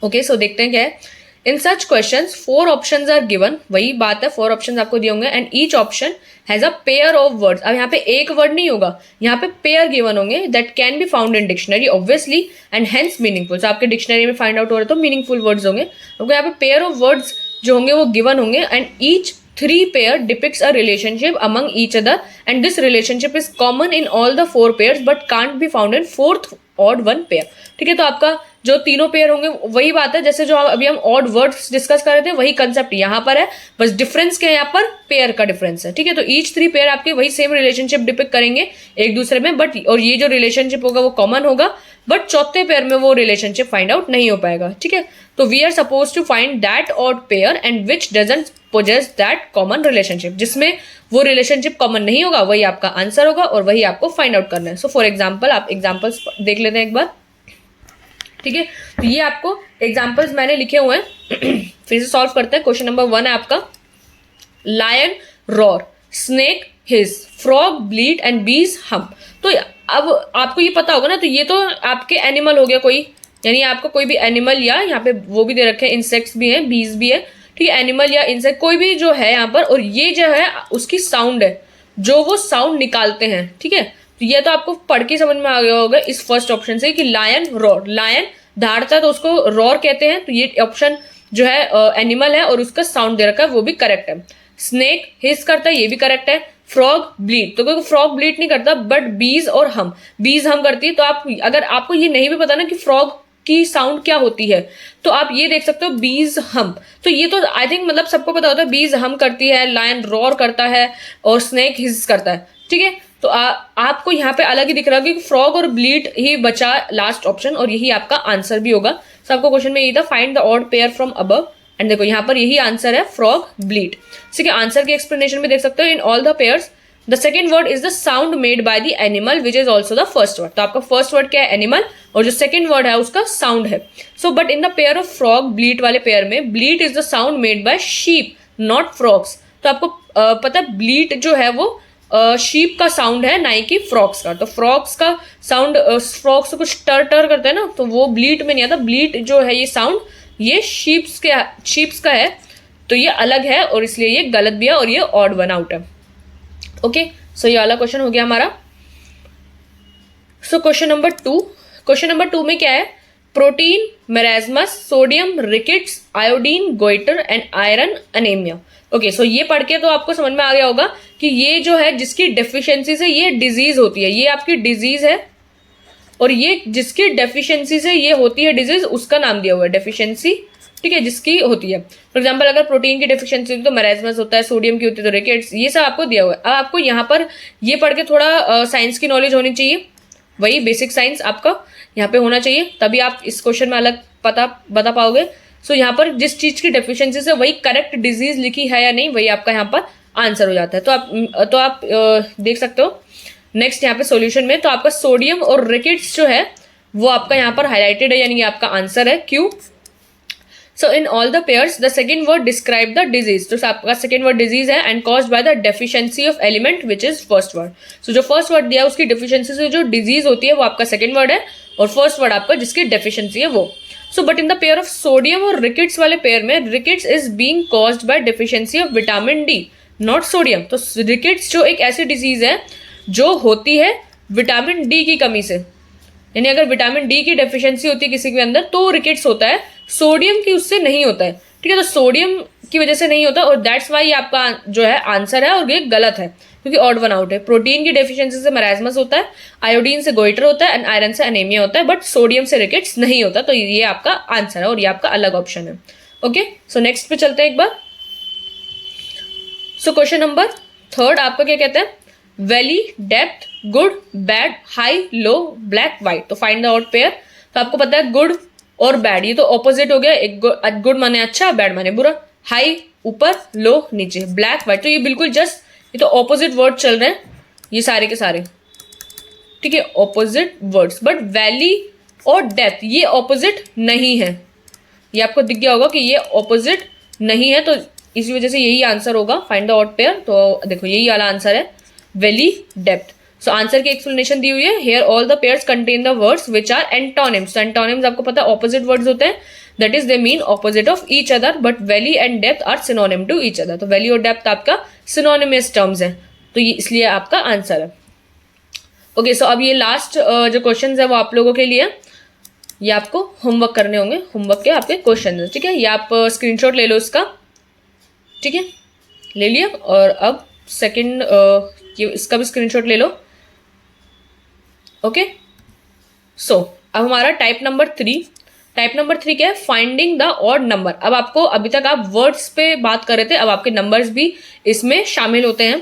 S1: ओके, सो देखते हैं क्या है। In such questions 4 options are given, वही बात है 4 ऑप्शंस आपको दिए होंगे, and each option has a pair of words. अब यहाँ पे एक वर्ड नहीं होगा, यहाँ पे पेयर गिवन होंगे that can be found in dictionary obviously and hence meaningful. तो आपके डिक्शनरी में फाइंड आउट हो रहे तो मीनिंगफुल वर्ड्स होंगे, क्योंकि यहाँ पे पेयर ऑफ वर्ड्स जो होंगे वो गिवन होंगे, and each 3 pair depicts a relationship among each other and this relationship is common in all the 4 pairs but can't be found in 4th odd one pair। ठीक है, तो आपका जो तीनों पेयर होंगे वही बात है जैसे जो अभी हम ऑड वर्ड्स डिस्कस कर रहे थे, वही कंसेप्ट यहाँ पर है, बस डिफरेंस क्या है, यहाँ पर पेयर का डिफरेंस है। ठीक है, तो ईच 3 पेयर आपके वही सेम रिलेशनशिप डिपिक्ट करेंगे एक दूसरे में, बट और ये जो रिलेशनशिप होगा वो कॉमन होगा, बट चौथे पेयर में वो रिलेशनशिप फाइंड आउट नहीं हो पाएगा। ठीक है, तो we are suppose to find that odd pair and which doesn't possess that common relationship, जिसमें वो रिलेशनशिप कॉमन नहीं होगा वही आपका आंसर होगा और वही आपको फाइंड आउट करना है। सो फॉर एग्जाम्पल आप एग्जाम्पल्स देख लेते हैं एक बार। ठीक है, तो ये आपको एग्जाम्पल्स मैंने लिखे हुए हैं, फिर से सॉल्व करते हैं। क्वेश्चन नंबर 1 है आपका, lion roar, snake hiss, frog bleat and bees hum. तो अब आपको ये पता होगा ना, तो ये तो आपके एनिमल हो गया कोई, यानी आपको कोई भी एनिमल, या यहाँ पे वो भी दे रखे हैं, इंसेक्ट्स भी हैं, बीज भी है। ठीक है, एनिमल या इंसेक्ट कोई भी जो है यहाँ पर, और ये जो है उसकी साउंड है जो वो साउंड निकालते हैं। ठीक है, तो ये तो आपको पढ़ के समझ में आ गया होगा इस फर्स्ट ऑप्शन से कि लायन रॉर, लायन दहाड़ता है तो उसको रॉर कहते हैं, तो ये ऑप्शन जो है एनिमल है और उसका साउंड दे रखा है वो भी करेक्ट है। स्नेक हिस करता है, ये भी करेक्ट है। फ्रॉग ब्लीड, तो कोई फ्रॉग ब्लीड नहीं करता, बट बीज और हम, बीज हम करती है। तो आप अगर आपको ये नहीं भी पता ना कि फ्रॉग की साउंड क्या होती है, तो आप ये देख सकते हो बीज हम, तो ये तो आई थिंक मतलब सबको पता होता है, बीज हम करती है, लायन रॉर करता है और स्नेक हिस करता है। ठीक है, तो आपको यहाँ पे अलग ही दिख रहा है कि फ्रॉग और ब्लीड ही बचा लास्ट ऑप्शन, और यही आपका आंसर भी होगा। तो आपको क्वेश्चन में यही था, find the odd pair from above, and देखो यहाँ पर यही आंसर है, फ्रॉग ब्लीड। ठीक है, आंसर की एक्सप्लेनेशन में देख सकते हो, इन all the pairs the second word is the sound made by the animal which is also the first word. तो आपका फर्स्ट वर्ड क्या है, एनिमल, और जो सेकेंड वर्ड है उसका साउंड है। So but in the pair of frog bleed वाले पेयर में, bleed is the sound made by sheep not frogs. तो आपको पता है ब्लीड जो है वो शीप का साउंड है, ना कि फ्रॉक्स का। तो फ्रॉक्स का साउंड, फ्रॉक्स तो कुछ टर टर करते हैं ना, तो वो ब्लीड में नहीं आता। ब्लीड जो है ये साउंड, ये शीप्स का है, तो ये अलग है और इसलिए ये गलत भी है और ये ऑड वन आउट है। ओके, सो ये वाला क्वेश्चन हो गया हमारा। सो क्वेश्चन नंबर 2 में क्या है, protein, marasmus, sodium, rickets, iodine, goitre and iron anaemia. Okay, so ये पढ़ के तो आपको समझ में आ गया होगा कि ये जो है जिसकी डेफिशिएंसी से ये डिजीज होती है, ये आपकी डिजीज है, और ये जिसकी डेफिशिएंसी से ये होती है डिजीज, उसका नाम दिया हुआ है डेफिशिएंसी। ठीक है, जिसकी होती है, फॉर एग्जांपल अगर प्रोटीन की डेफिशिएंसी होती है तो मेरास्मस होता है, सोडियम की होती है तो रिकेट्स, ये सब आपको दिया हुआ है। अब आपको यहाँ पर ये पढ़ के थोड़ा साइंस की नॉलेज होनी चाहिए, वही बेसिक साइंस आपका यहाँ पे होना चाहिए, तभी आप इस क्वेश्चन में अलग बता पाओगे। सो यहाँ पर जिस चीज की डेफिशिएंसी से वही करेक्ट डिजीज लिखी है या नहीं, वही आपका यहाँ पर आंसर हो जाता है। तो आप देख सकते हो नेक्स्ट यहाँ पे सॉल्यूशन में, तो आपका सोडियम और रिकेट्स जो है वो आपका यहाँ पर हाईलाइटेड है, यानी ये आपका आंसर है। क्यों? So in all the pairs the second word describe the disease, तो आपका सेकेंड वर्ड डिजीज है, and caused by the deficiency of element which is first word. So जो फर्स्ट वर्ड दिया उसकी डेफिशिएंसी से जो डिजीज होती है वो आपका सेकेंड वर्ड है, और फर्स्ट वर्ड आपका जिसकी डेफिशिएंसी है वो। So but in the pair of sodium और रिकेट्स वाले पेयर में, rickets is being caused by deficiency of vitamin D not sodium. तो रिकेट्स जो एक ऐसी डिजीज है जो होती है विटामिन डी की कमी से, यानी अगर विटामिन डी की डेफिशिएंसी होती है किसी के अंदर तो रिकेट्स होता है, सोडियम की उससे नहीं होता है। ठीक है, तो सोडियम की वजह से नहीं होता, और दैट्स वाई आपका जो है आंसर है, और ये गलत है क्योंकि ऑड वन आउट है। प्रोटीन की डेफिशिएंसी से मेरास्मस होता है, आयोडीन से गोइटर होता है, एंड आयरन से अनेमिया होता है, बट सोडियम से रिकेट्स नहीं होता, तो ये आपका आंसर है और ये आपका अलग ऑप्शन है। ओके, सो नेक्स्ट पे चलते हैं एक बार। सो क्वेश्चन नंबर 3 आपका क्या कहता है, valley, depth, good, bad, high, low, black, white. तो फाइंड द ऑड पेयर। तो आपको पता है गुड और बैड ये तो ऑपोजिट हो गया, एक गुड माने अच्छा, बैड माने बुरा, हाई ऊपर, लो नीचे, ब्लैक व्हाइट, तो ये बिल्कुल जस्ट ये तो ऑपोजिट वर्ड चल रहे हैं ये सारे के सारे। ठीक है, ऑपोजिट वर्ड्स, बट वैली और डेप्थ ये ऑपोजिट नहीं है, ये आपको दिख गया होगा कि ये ऑपोजिट नहीं है, तो इसी वजह से यही आंसर होगा फाइंड द ऑड पेयर। तो देखो यही वाला आंसर है वैली डेप्थ। सो आंसर की एक्सप्लेनेशन दी हुई है, here all the pairs contain the words which are antonyms. तो एंटोनिम्स आपको पता है ऑपोजिट वर्ड्स होते हैं, that is they mean opposite of each other, but valley and depth are synonym to each other. तो वैली और डेप्थ आपका सिनोनिमस टर्म्स है, तो ये इसलिए आपका आंसर है। ओके, सो अब ये लास्ट जो क्वेश्चन है वो आप लोगों के लिए, ये आपको होमवर्क करने होंगे, होमवर्क के आपके क्वेश्चन है, ठीक है। ये आप स्क्रीनशॉट ले लो इसका, ठीक है, ले लिया। और अब सेकंड इसका भी स्क्रीनशॉट ले लो। ओके, सो अब हमारा टाइप नंबर 3, टाइप नंबर 3 क्या है, फाइंडिंग द ऑड नंबर। अब आपको, अभी तक आप वर्ड्स पे बात कर रहे थे, अब आपके नंबर्स भी इसमें शामिल होते हैं।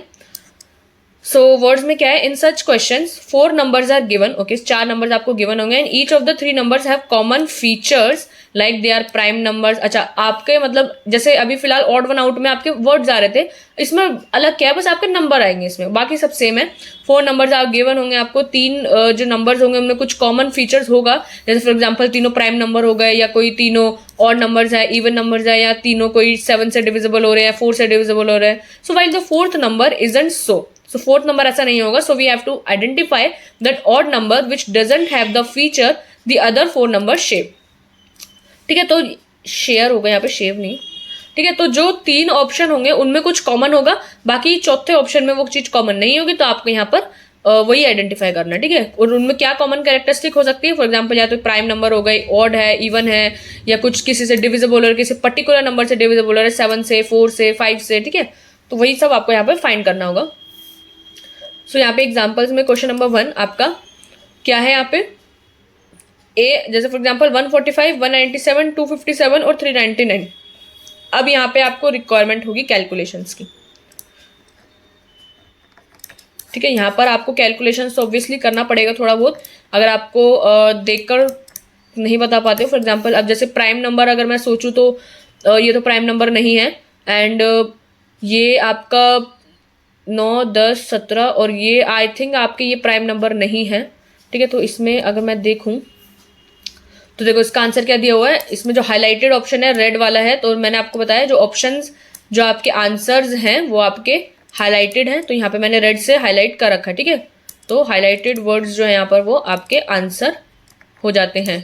S1: सो वर्ड्स में क्या है, in such questions 4 numbers are given. Okay, 4 numbers आपको गिवन होंगे and each of the 3 numbers have common features like they are prime numbers. अच्छा, आपके मतलब जैसे अभी फिलहाल ऑड वन आउट में आपके वर्ड्स आ रहे थे, इसमें अलग क्या है, बस आपके नंबर आएंगे इसमें, बाकी सब सेम है। 4 नंबर्स आप गिवन होंगे, आपको 3 जो नंबर्स होंगे उनमें कुछ कॉमन फीचर्स होगा, जैसे फॉर एग्जाम्पल तीनों प्राइम नंबर हो गए, या कोई तीनों ऑड नंबर्स है, इवन नंबर्स है, या तीनों कोई 7 से डिविजिबल हो रहे हैं, 4 से डिविजिबल हो रहे हैं। So while the 4th number isn't so fourth number ऐसा नहीं होगा। So we have to identify that odd number which doesn't have the feature the other 4 number shape, ठीक है। तो शेयर होगा यहाँ पे, शेव नहीं, ठीक है। तो जो 3 ऑप्शन होंगे उनमें कुछ कॉमन होगा, बाकी चौथे ऑप्शन में वो चीज कॉमन नहीं होगी, तो आपको यहाँ पर वही आइडेंटिफाई करना है, ठीक है। और उनमें क्या कॉमन कैरेक्टरिस्टिक हो सकती है, फॉर एग्जांपल या तो प्राइम नंबर हो गई, ऑड है, इवन है, या कुछ किसी से डिविजिबल है, किसी पर्टिकुलर नंबर से डिविजिबल है, 7 से, 4 से, 5 से, ठीक है। तो वही सब आपको यहाँ पर फाइंड करना होगा। सो यहाँ पे एग्जाम्पल्स में क्वेश्चन नंबर 1 आपका क्या है, यहाँ पे ए, जैसे फॉर एग्जांपल 145, 197, 257 और 399। अब यहाँ पे आपको रिक्वायरमेंट होगी कैलकुलेशंस की, ठीक है। यहाँ पर आपको कैलकुलेशंस ऑब्वियसली करना पड़ेगा थोड़ा बहुत, अगर आपको देखकर नहीं बता पाते हो। फॉर एग्जांपल अब जैसे प्राइम नंबर अगर मैं सोचूं तो ये तो प्राइम नंबर नहीं है, एंड ये आपका 9, 10, 17 और ये आई थिंक आपके ये प्राइम नंबर नहीं है, ठीक है। तो इसमें अगर मैं देखूं तो देखो इसका आंसर क्या दिया हुआ है, इसमें जो हाईलाइटेड ऑप्शन है रेड वाला है। तो मैंने आपको बताया जो ऑप्शंस जो आपके आंसर्स हैं वो आपके हाईलाइटेड हैं, तो यहाँ पे मैंने रेड से हाईलाइट कर रखा है, ठीक है। तो हाईलाइटेड वर्ड्स जो है यहाँ पर वो आपके आंसर हो जाते हैं,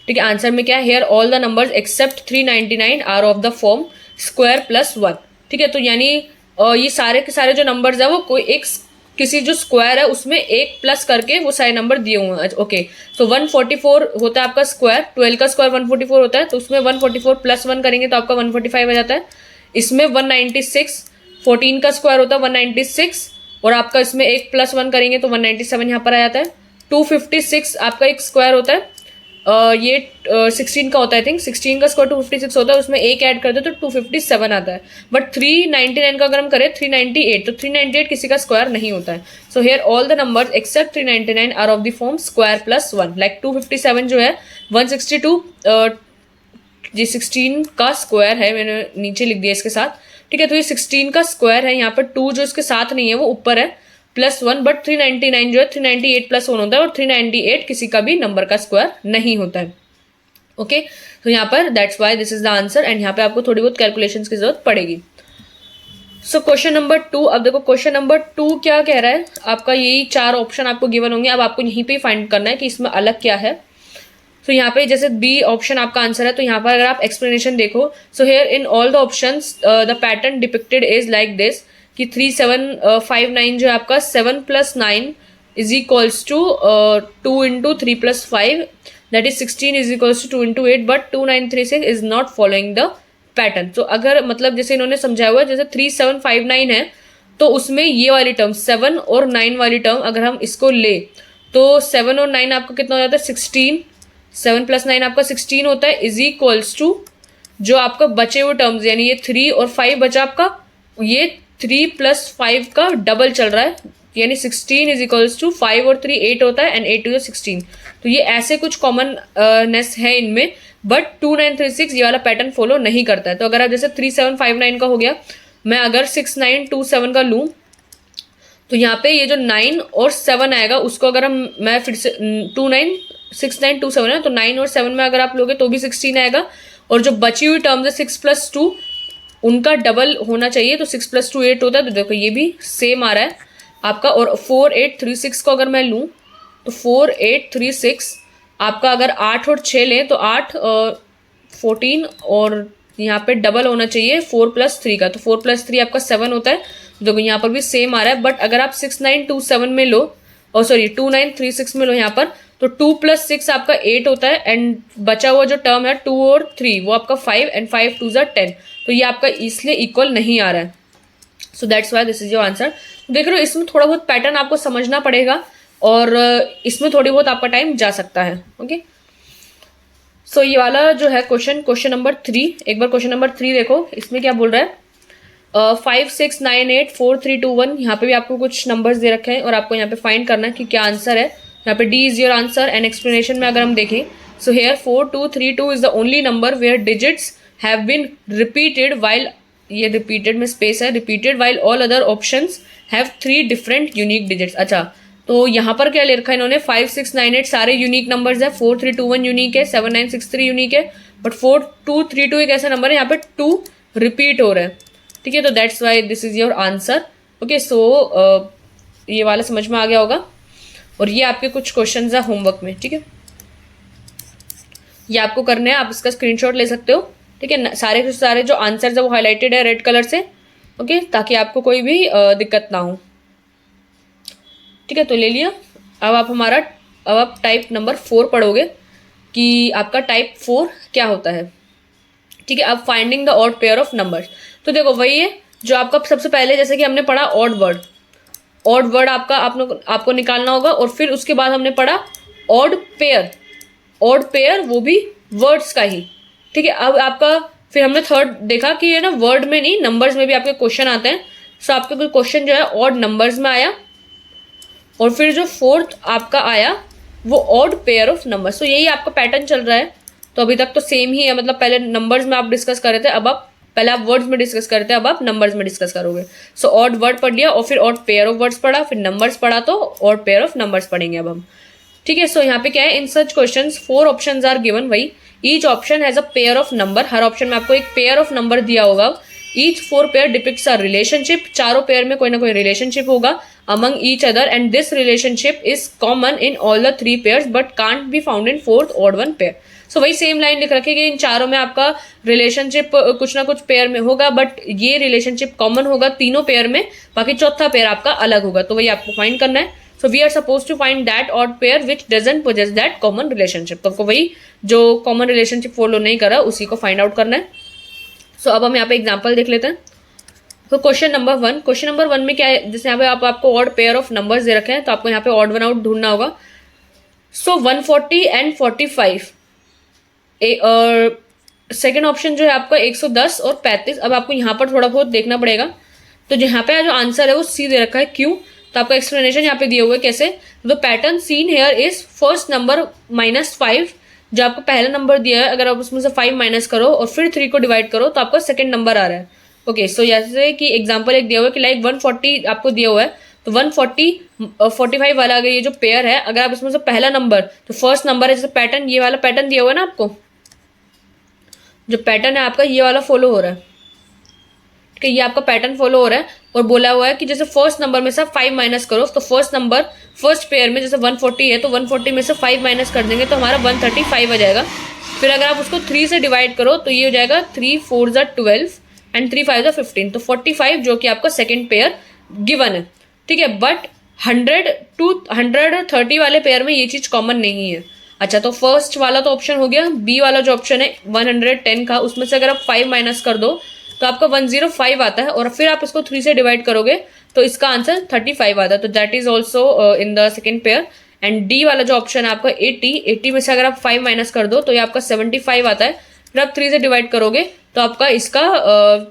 S1: ठीक है। आंसर में क्या है, here all the numbers except 399 are of the form square plus 1, ठीक है। तो यानी ये सारे के सारे जो नंबर्स है वो कोई एक किसी जो स्क्वायर है उसमें एक प्लस करके वो सारे नंबर दिए हुए हैं। ओके, तो 144 होता है आपका स्क्वायर, 12 का स्क्वायर 144 होता है, तो उसमें 144 प्लस 1 करेंगे तो आपका 145 आ जाता है। इसमें 196, 14 का स्क्वायर होता है 196, और आपका इसमें एक प्लस 1 करेंगे तो 197 यहाँ पर आ जाता है। 256 आपका एक स्क्वायर होता है, ये 16 का होता है, आई थिंक 16 का स्क्वायर 256 होता है, उसमें एक ऐड कर दो तो 257 आता है। बट 399 का अगर हम करें 398, तो 398 किसी का स्क्वायर नहीं होता है। So here all the numbers except 399 are of the form square plus 1, like 257 जो है 162 ये 16 का स्क्वायर है, मैंने नीचे लिख दिया इसके साथ, ठीक है। तो ये 16 का स्क्वायर है, यहाँ पर 2 जो इसके साथ नहीं है वो ऊपर है प्लस 1, बट 399 जो है 398 प्लस 1 होता है, और 398 किसी का भी नंबर का स्क्वायर नहीं होता है। ओके, तो यहाँ पर that's why this is the answer, and यहाँ पे आपको थोड़ी बहुत कैलकुलेशंस की जरूरत पड़ेगी। सो क्वेश्चन नंबर 2, अब देखो क्वेश्चन नंबर 2 क्या कह रहा है, आपका यही 4 ऑप्शन आपको गिवन होंगे, अब आपको यहीं पे फाइंड करना है कि इसमें अलग क्या है। तो यहाँ पे जैसे बी ऑप्शन आपका आंसर है, तो यहाँ पर अगर आप एक्सप्लेनेशन देखो, so here in all the options the pattern depicted is like this कि 3759 जो है आपका 7 + 9 is equals to 2 × 3 + 5 that is 16 is equals to 2 × 8, but 2936 is not following the pattern. तो अगर मतलब जैसे इन्होंने समझाया हुआ है, जैसे 3759 है तो उसमें ये वाली टर्म 7 और 9 वाली टर्म अगर हम इसको ले तो 7 और 9 आपका कितना हो जाता है 16, 7 + 9 आपका 16 होता है, इज इक्वल्स टू जो आपका बचे हुए टर्म्स यानी ये 3 और 5 बचा आपका, ये 3 + 5 का डबल चल रहा है, यानी 16 इज इक्वल्स टू 5 और 3 8 होता है, एंड 8 × 16। तो ये ऐसे कुछ कॉमन नेस है इनमें, बट 2936 ये वाला पैटर्न फॉलो नहीं करता है। तो अगर आप जैसे 3759 का हो गया, मैं अगर 6927 का लूँ तो यहाँ पे ये जो 9 और 7 आएगा उसको अगर हम मैं फिर से 6927 है, तो 9 और 7 में अगर आप लोगे तो भी 16 आएगा, और जो बची हुई टर्म्स है 6 + 2 उनका डबल होना चाहिए, तो 6 + 2 8 होता है। तो देखो ये भी सेम आ रहा है आपका। और 4 8 3 6 को अगर मैं लूँ तो 4 8 3 6 आपका अगर 8 और 6 लें तो 8 14 और यहाँ पे डबल होना चाहिए 4 + 3 का, तो 4 + 3 आपका 7 होता है। देखो यहाँ पर भी सेम आ रहा है। बट अगर आप 6 9 2 7 में लो, और सॉरी 2 9 3 6 में लो यहाँ पर, तो 2 + 6 आपका 8 होता है। एंड बचा हुआ जो टर्म है 2 और 3 वो आपका 5 एंड 5 2 10, तो ये आपका इसलिए इक्वल नहीं आ रहा है। So that's why this is your answer. देख रहे हो इसमें थोड़ा बहुत पैटर्न आपको समझना पड़ेगा और इसमें थोड़ी बहुत आपका टाइम जा सकता है। ओके, सो ये वाला जो है क्वेश्चन नंबर 3, एक बार क्वेश्चन नंबर 3 देखो, इसमें क्या बोल रहा है। 5 6 9 8 4 3 2 1, यहाँ पे भी आपको कुछ नंबर्स दे रखे हैं और आपको यहाँ पे फाइंड करना है कि क्या आंसर है। यहाँ पे D is your answer. And explanation में अगर हम देखें, so here 4 2 3 2 is the only number where digits have been repeated while, ये रिपीटेड में स्पेस है, repeated while all other options have 3 different unique digits. अच्छा, तो यहाँ पर क्या ले रखा है इन्होंने, 5 6 9 8 सारे यूनिक नंबर्स है, 4 3 2 1 यूनिक है, 7 9 6 3 यूनिक है, बट 4 2 3 2 एक ऐसा नंबर है यहाँ पे 2 रिपीट हो रहा है। ठीक है, तो that's why this is your answer. Okay, so ये वाला समझ में आ गया होगा। और ये आपके कुछ क्वेश्चंस है होमवर्क में। ठीक है, ये आपको करने हैं, आप इसका स्क्रीनशॉट ले सकते हो। ठीक है, सारे के सारे जो आंसर्स है वो हाईलाइटेड है रेड कलर से। ओके, ताकि आपको कोई भी दिक्कत ना हो। ठीक है, तो ले लिया। अब आप टाइप नंबर 4 पढ़ोगे कि आपका टाइप 4 क्या होता है। ठीक है, अब finding the odd pair of numbers. तो देखो वही है जो आपका सबसे पहले, जैसे कि हमने पढ़ा ऑड वर्ड आपको निकालना होगा। और फिर उसके बाद हमने पढ़ा ऑड पेयर, वो भी वर्ड्स का ही। ठीक है, अब आपका फिर हमने थर्ड देखा कि ये ना वर्ड में नहीं, नंबर्स में भी आपके क्वेश्चन आते हैं। सो आपका कोई क्वेश्चन जो है ऑड नंबर्स में आया, और फिर जो फोर्थ आपका आया वो ऑड पेयर ऑफ नंबर्स। तो यही आपका पैटर्न चल रहा है। तो अभी तक तो सेम ही है, मतलब पहले नंबर्स में आप डिस्कस कर रहे थे, पहले आप वर्ड्स में डिस्कस करते हैं, अब आप नंबर्स में डिस्कस करोगे। सो ऑड वर्ड पढ़ लिया और फिर ऑड पेयर ऑफ वर्ड्स पढ़ा, फिर नंबर्स पढ़ा, तो ऑड पेयर ऑफ नंबर्स पढ़ेंगे अब हम। ठीक है, सो यहाँ पे क्या है, in such questions 4 options are given. वही each option has a pair of number, हर ऑप्शन में आपको एक पेयर ऑफ नंबर दिया होगा। Each 4 pair depicts a relationship, चारों पेयर में कोई ना कोई रिलेशनशिप होगा among each other, and this relationship is common in all the 3 pairs but can't be found in 4th odd one pair. So वही सेम लाइन लिख रखी है कि इन चारों में आपका रिलेशनशिप कुछ ना कुछ पेयर में होगा, बट ये रिलेशनशिप कॉमन होगा तीनों पेयर में, बाकी चौथा पेयर आपका अलग होगा। तो वही आपको फाइंड करना है। So we are suppose to find that odd pair which doesn't possess that common relationship. तो आपको वही जो कॉमन रिलेशनशिप फॉलो नहीं करा उसी को फाइंड आउट करना है। सो अब हम यहाँ पे एग्जाम्पल देख लेते हैं। तो क्वेश्चन नंबर 1 में क्या है, जैसे यहाँ पे आपको odd pair of numbers they रखे हैं, तो आपको यहाँ पे ऑड वन आउट ढूंढना होगा। सो 140 एंड 45, और सेकेंड ऑप्शन जो है आपका 110 और 35। अब आपको यहाँ पर थोड़ा बहुत देखना पड़ेगा। तो यहाँ पे जो आंसर है वो सी दे रखा है, क्यों, तो आपका एक्सप्लेनेशन यहाँ पे दिए हुए कैसे। The pattern seen here is first number -5, जो आपको पहला नंबर दिया है, अगर आप उसमें से 5 माइनस करो और फिर 3 को डिवाइड करो तो आपका सेकंड नंबर आ रहा है। ओके, सो जैसे कि एग्जांपल एक दिया हुआ है कि लाइक 140 आपको दिया हुआ है, तो 140 45 वाला अगर ये जो पेयर है, अगर आप इसमें से पहला नंबर, तो फर्स्ट नंबर है, जैसे पैटर्न ये वाला पैटर्न दिया हुआ है ना, आपको जो पैटर्न है आपका ये वाला फॉलो हो रहा है। ठीक है, ये आपका पैटर्न फॉलो हो रहा है। और बोला हुआ है कि जैसे फर्स्ट नंबर में से 5 माइनस करो, तो फर्स्ट पेयर में जैसे 140 है, तो 140 में से 5 माइनस कर देंगे तो हमारा 135 आ जाएगा। फिर अगर आप उसको 3 से डिवाइड करो तो ये हो जाएगा 3 4 12 एंड 3 5 15, तो 45 जो कि आपका सेकेंड पेयर गिवन है। ठीक है, बट 130 वाले पेयर में ये चीज़ कॉमन नहीं है। अच्छा, तो फर्स्ट वाला तो ऑप्शन हो गया। बी वाला जो ऑप्शन है 110 का, उसमें से अगर आप 5 माइनस कर दो तो आपका 105 आता है, और फिर आप इसको 3 से डिवाइड करोगे तो इसका आंसर 35 आता है। तो that is also in the second pair. And D वाला जो ऑप्शन है आपका 80 में से अगर आप 5 माइनस कर दो तो ये आपका 75 आता है। फिर आप 3 से डिवाइड करोगे तो आपका इसका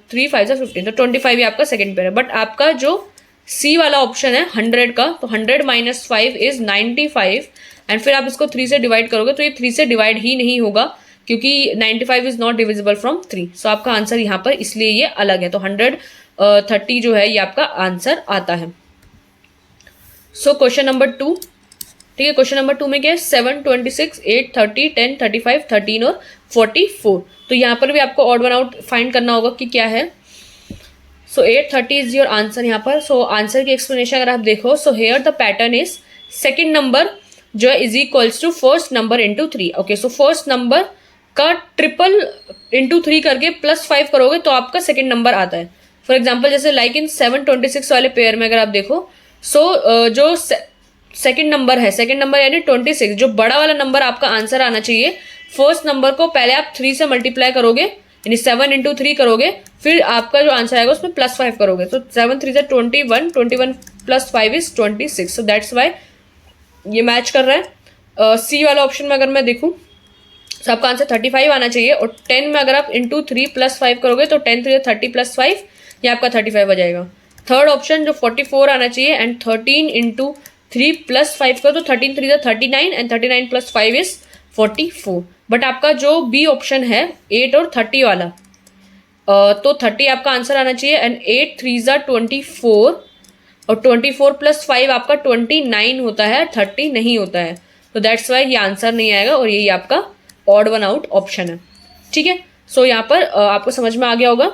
S1: 3 5 15, तो 25 ही आपका सेकेंड पेयर है। बट आपका जो सी वाला ऑप्शन है 100 का, तो 100 - 5 इज 95, एंड फिर आप इसको 3 से डिवाइड करोगे तो ये 3 से डिवाइड ही नहीं होगा, क्योंकि 95 इज नॉट डिविजिबल फ्रॉम 3। सो आपका आंसर यहाँ पर इसलिए ये अलग है। तो 130 जो है ये आपका आंसर आता है। सो क्वेश्चन नंबर 2, ठीक है, क्वेश्चन नंबर 2 में क्या है, 7 26 8 30 10 35 13 और 44। तो यहाँ पर भी आपको ऑड वन आउट फाइंड करना होगा कि क्या है। सो 830 इज योर आंसर यहाँ पर। सो आंसर की एक्सप्लेनेशन अगर आप देखो, so here the pattern is second number जो है is equals to first number into 3। Okay, so first number का ट्रिपल इंटू 3 करके +5 करोगे तो आपका सेकेंड नंबर आता है। फॉर एग्जाम्पल जैसे लाइक इन 726 वाले पेयर में अगर आप देखो, सो जो सेकेंड नंबर है, सेकेंड नंबर यानी 26, जो बड़ा वाला नंबर आपका आंसर आना चाहिए, फर्स्ट नंबर को पहले आप 3 से मल्टीप्लाई करोगे, यानी 7 इंटू 3 करोगे, फिर आपका जो आंसर आएगा उसमें +5 करोगे। तो 7 3 21, 21 + 5 इज 26। सो दैट्स वाई ये मैच कर रहा है। सी वाला ऑप्शन में अगर मैं देखूँ तो आपका आंसर 35 आना चाहिए, और 10 में अगर आप इंटू 3 + 5 करोगे तो 10 3 30 + 5, ये आपका 35 आ जाएगा। थर्ड ऑप्शन जो 44 आना चाहिए, एंड 13 इंटू 3 + 5 करो तो 13 3 39, एंड 39 + 5 इज 44। बट आपका जो बी ऑप्शन है 8 और 30 वाला, तो 30 आपका आंसर आना चाहिए, एंड 8 3 24, और 24 + 5 आपका 29 होता है, 30 नहीं होता है। तो दैट्स वाई ये आंसर नहीं आएगा, और यही आपका ऑड वन आउट ऑप्शन है। ठीक है, सो यहाँ पर आपको समझ में आ गया होगा।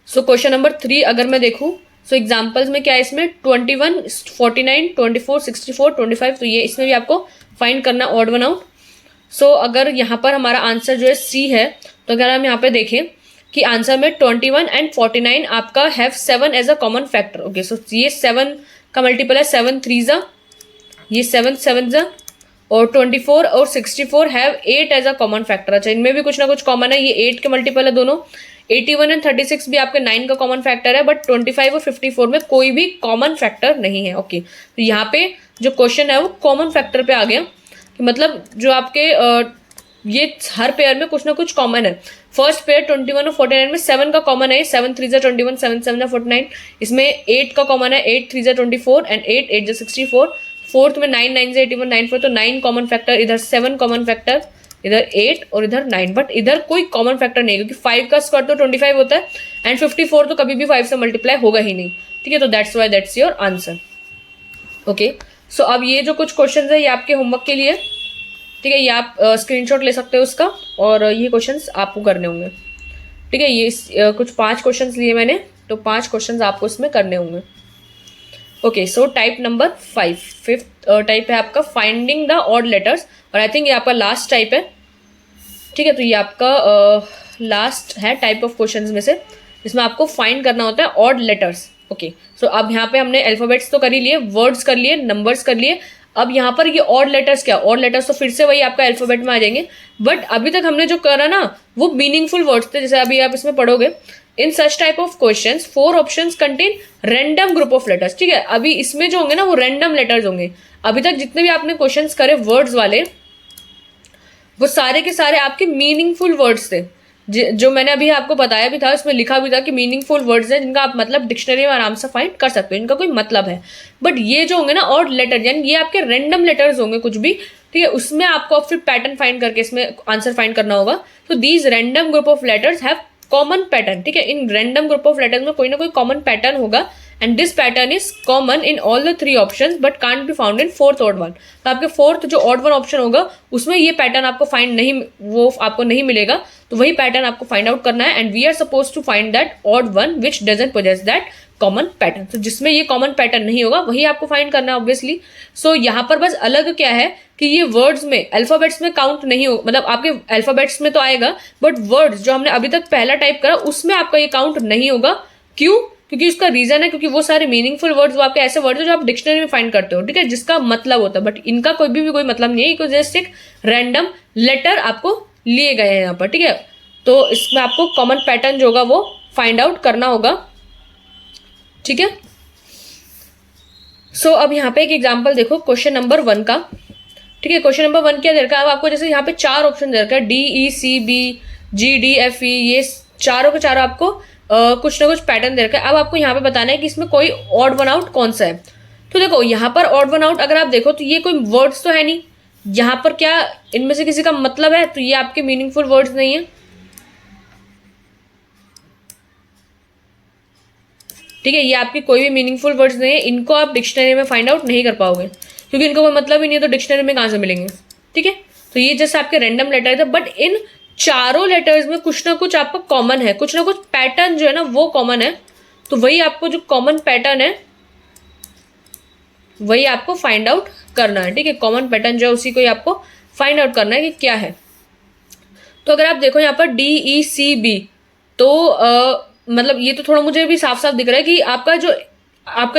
S1: सो क्वेश्चन नंबर 3 अगर मैं देखूँ, सो एग्जाम्पल्स में क्या है, इसमें 21, 49, 24, 64, 25, तो ये इसमें भी आपको फाइंड करना ऑड वन आउट। सो अगर यहाँ पर हमारा आंसर जो है सी है, तो अगर हम यहाँ पे देखें कि आंसर में 21 एंड 49 आपका have 7 as a common factor. Okay, so ये 7 का मल्टीपल है, 7 3 ये 7 7 और 24 और 64 have 8 as a common factor. अच्छा, इनमें भी कुछ ना कुछ कॉमन है, ये 8 के मल्टीपल है दोनों। 81 एंड 36 भी आपके 9 का कॉमन फैक्टर है, बट 25 और 54 में कोई भी कॉमन फैक्टर नहीं है। ओके, तो यहाँ पे जो क्वेश्चन है वो कॉमन फैक्टर पे आ गया, कि मतलब जो आपके ये हर पेयर में कुछ ना कुछ कॉमन है। फर्स्ट पेयर 21 और 49 में 7 का कॉमन है, 7 3 21, 7 7 49। इसमें 8 का कॉमन है, 8 3 24, एंड 8 8 64। फोर्थ में 9 9 81 9 4, तो 9 कॉमन फैक्टर, इधर 7 कॉमन फैक्टर, इधर 8 और इधर 9, बट इधर कोई कॉमन फैक्टर नहीं है, क्योंकि 5 का स्क्वायर तो 25 होता है, एंड 54 तो कभी भी 5 से मल्टीप्लाई होगा ही नहीं। ठीक है, तो that's why that's your answer. Okay, so अब ये जो कुछ क्वेश्चन है ये आपके होमवर्क के लिए, ठीक है, ये आप स्क्रीनशॉट ले सकते हो उसका, और ये क्वेश्चंस आपको करने होंगे। ठीक है, ये कुछ 5 क्वेश्चंस लिए मैंने, तो 5 क्वेश्चंस आपको इसमें करने होंगे। Okay, so type number 5, fifth type है आपका फाइंडिंग द ऑड लेटर्स, और आई थिंक ये आपका लास्ट टाइप है। ठीक है, तो ये आपका लास्ट है टाइप ऑफ क्वेश्चंस में से, जिसमें आपको फाइंड करना होता है ऑड लेटर्स। ओके, सो अब यहाँ पे हमने अल्फाबेट्स तो कर ही लिए, वर्ड्स कर लिए, नंबर्स कर लिए। अब यहाँ पर ये ऑड लेटर्स क्या, ऑड लेटर्स तो फिर से वही आपका अल्फाबेट में आ जाएंगे, बट अभी तक हमने जो करा ना वो मीनिंगफुल वर्ड्स थे। जैसे अभी आप इसमें पढ़ोगे, in such type of questions 4 options contain random group of letters. ठीक है, अभी इसमें जो होंगे ना वो रैंडम लेटर्स होंगे। अभी तक जितने भी आपने क्वेश्चंस करे वर्ड्स वाले, वो सारे के सारे आपके मीनिंगफुल वर्ड्स थे, जो मैंने अभी आपको बताया भी था, उसमें लिखा भी था कि मीनिंगफुल वर्ड्स हैं जिनका आप मतलब डिक्शनरी में आराम से फाइंड कर सकते हो, इनका कोई मतलब है। बट ये जो होंगे ना ऑड लेटर, यानी ये आपके रैंडम लेटर्स होंगे कुछ भी, ठीक है, उसमें आपको फिर पैटर्न फाइंड करके इसमें आंसर फाइंड करना होगा। तो these random group of letters have common pattern. ठीक है, in random group of letters में कोई ना कोई कॉमन पैटर्न होगा, and this pattern is common in all the 3 options but can't be found in fourth odd one. तो आपके फोर्थ जो ऑड वन ऑप्शन होगा उसमें ये पैटर्न आपको फाइंड नहीं, वो आपको नहीं मिलेगा, तो वही पैटर्न आपको फाइंड आउट करना है, and we are suppose to find that odd one which doesn't possess that common pattern. तो जिसमें ये कॉमन पैटर्न नहीं होगा वही आपको फाइंड करना है ऑब्वियसली। सो यहाँ पर बस अलग क्या है कि ये वर्ड्स में अल्फाबेट्स में काउंट नहीं हो, मतलब आपके अल्फाबेट्स में तो आएगा, बट वर्ड्स जो हमने अभी तक पहला टाइप करा उसमें आपका ये काउंट नहीं होगा। क्यों? क्योंकि उसका रीजन है क्योंकि वो सारे मीनिंगफुल वर्ड्स वो आपके ऐसे वर्ड्स जो आप डिक्शनरी में फाइंड करते हो, ठीक है, जिसका मतलब होता है, बट इनका कोई मतलब नहीं है, जस्ट एक रैंडम लेटर आपको लिए गए हैं यहाँ पर। ठीक है, तो इसमें आपको कॉमन पैटर्न जो होगा वो फाइंड आउट करना होगा। ठीक है, सो अब यहाँ पे एक एग्जाम्पल देखो क्वेश्चन नंबर 1 का। ठीक है, क्वेश्चन नंबर 1 क्या दे रखा है, अब आपको जैसे यहाँ पे 4 ऑप्शन दे रखा है, DECB GDFE, ये चारों के चारों आपको कुछ ना कुछ पैटर्न दे रखा है। अब आपको यहाँ पे बताना है कि इसमें कोई ऑड वन आउट कौन सा है। तो देखो यहाँ पर ऑड वन आउट अगर आप देखो तो ये कोई वर्ड्स तो है नहीं, यहाँ पर क्या इनमें से किसी का मतलब है, तो ये आपके मीनिंगफुल वर्ड्स नहीं है। ठीक है, ये आपकी कोई भी मीनिंगफुल वर्ड्स नहीं है, इनको आप डिक्शनरी में फाइंड आउट नहीं कर पाओगे क्योंकि इनको कोई मतलब ही नहीं है, तो डिक्शनरी में कहाँ से मिलेंगे। ठीक है, तो ये जैसे आपके रैंडम लेटर थे, बट इन चारों लेटर्स में कुछ ना कुछ आपका कॉमन है, कुछ ना कुछ पैटर्न जो है ना वो कॉमन है, तो वही आपको जो कॉमन पैटर्न है वही आपको फाइंड आउट करना है। ठीक है, कॉमन पैटर्न जो है उसी को ही आपको फाइंड आउट करना है कि क्या है। तो अगर आप देखो यहाँ पर DECB, तो मतलब ये तो थोड़ा मुझे भी साफ साफ दिख रहा है कि आपका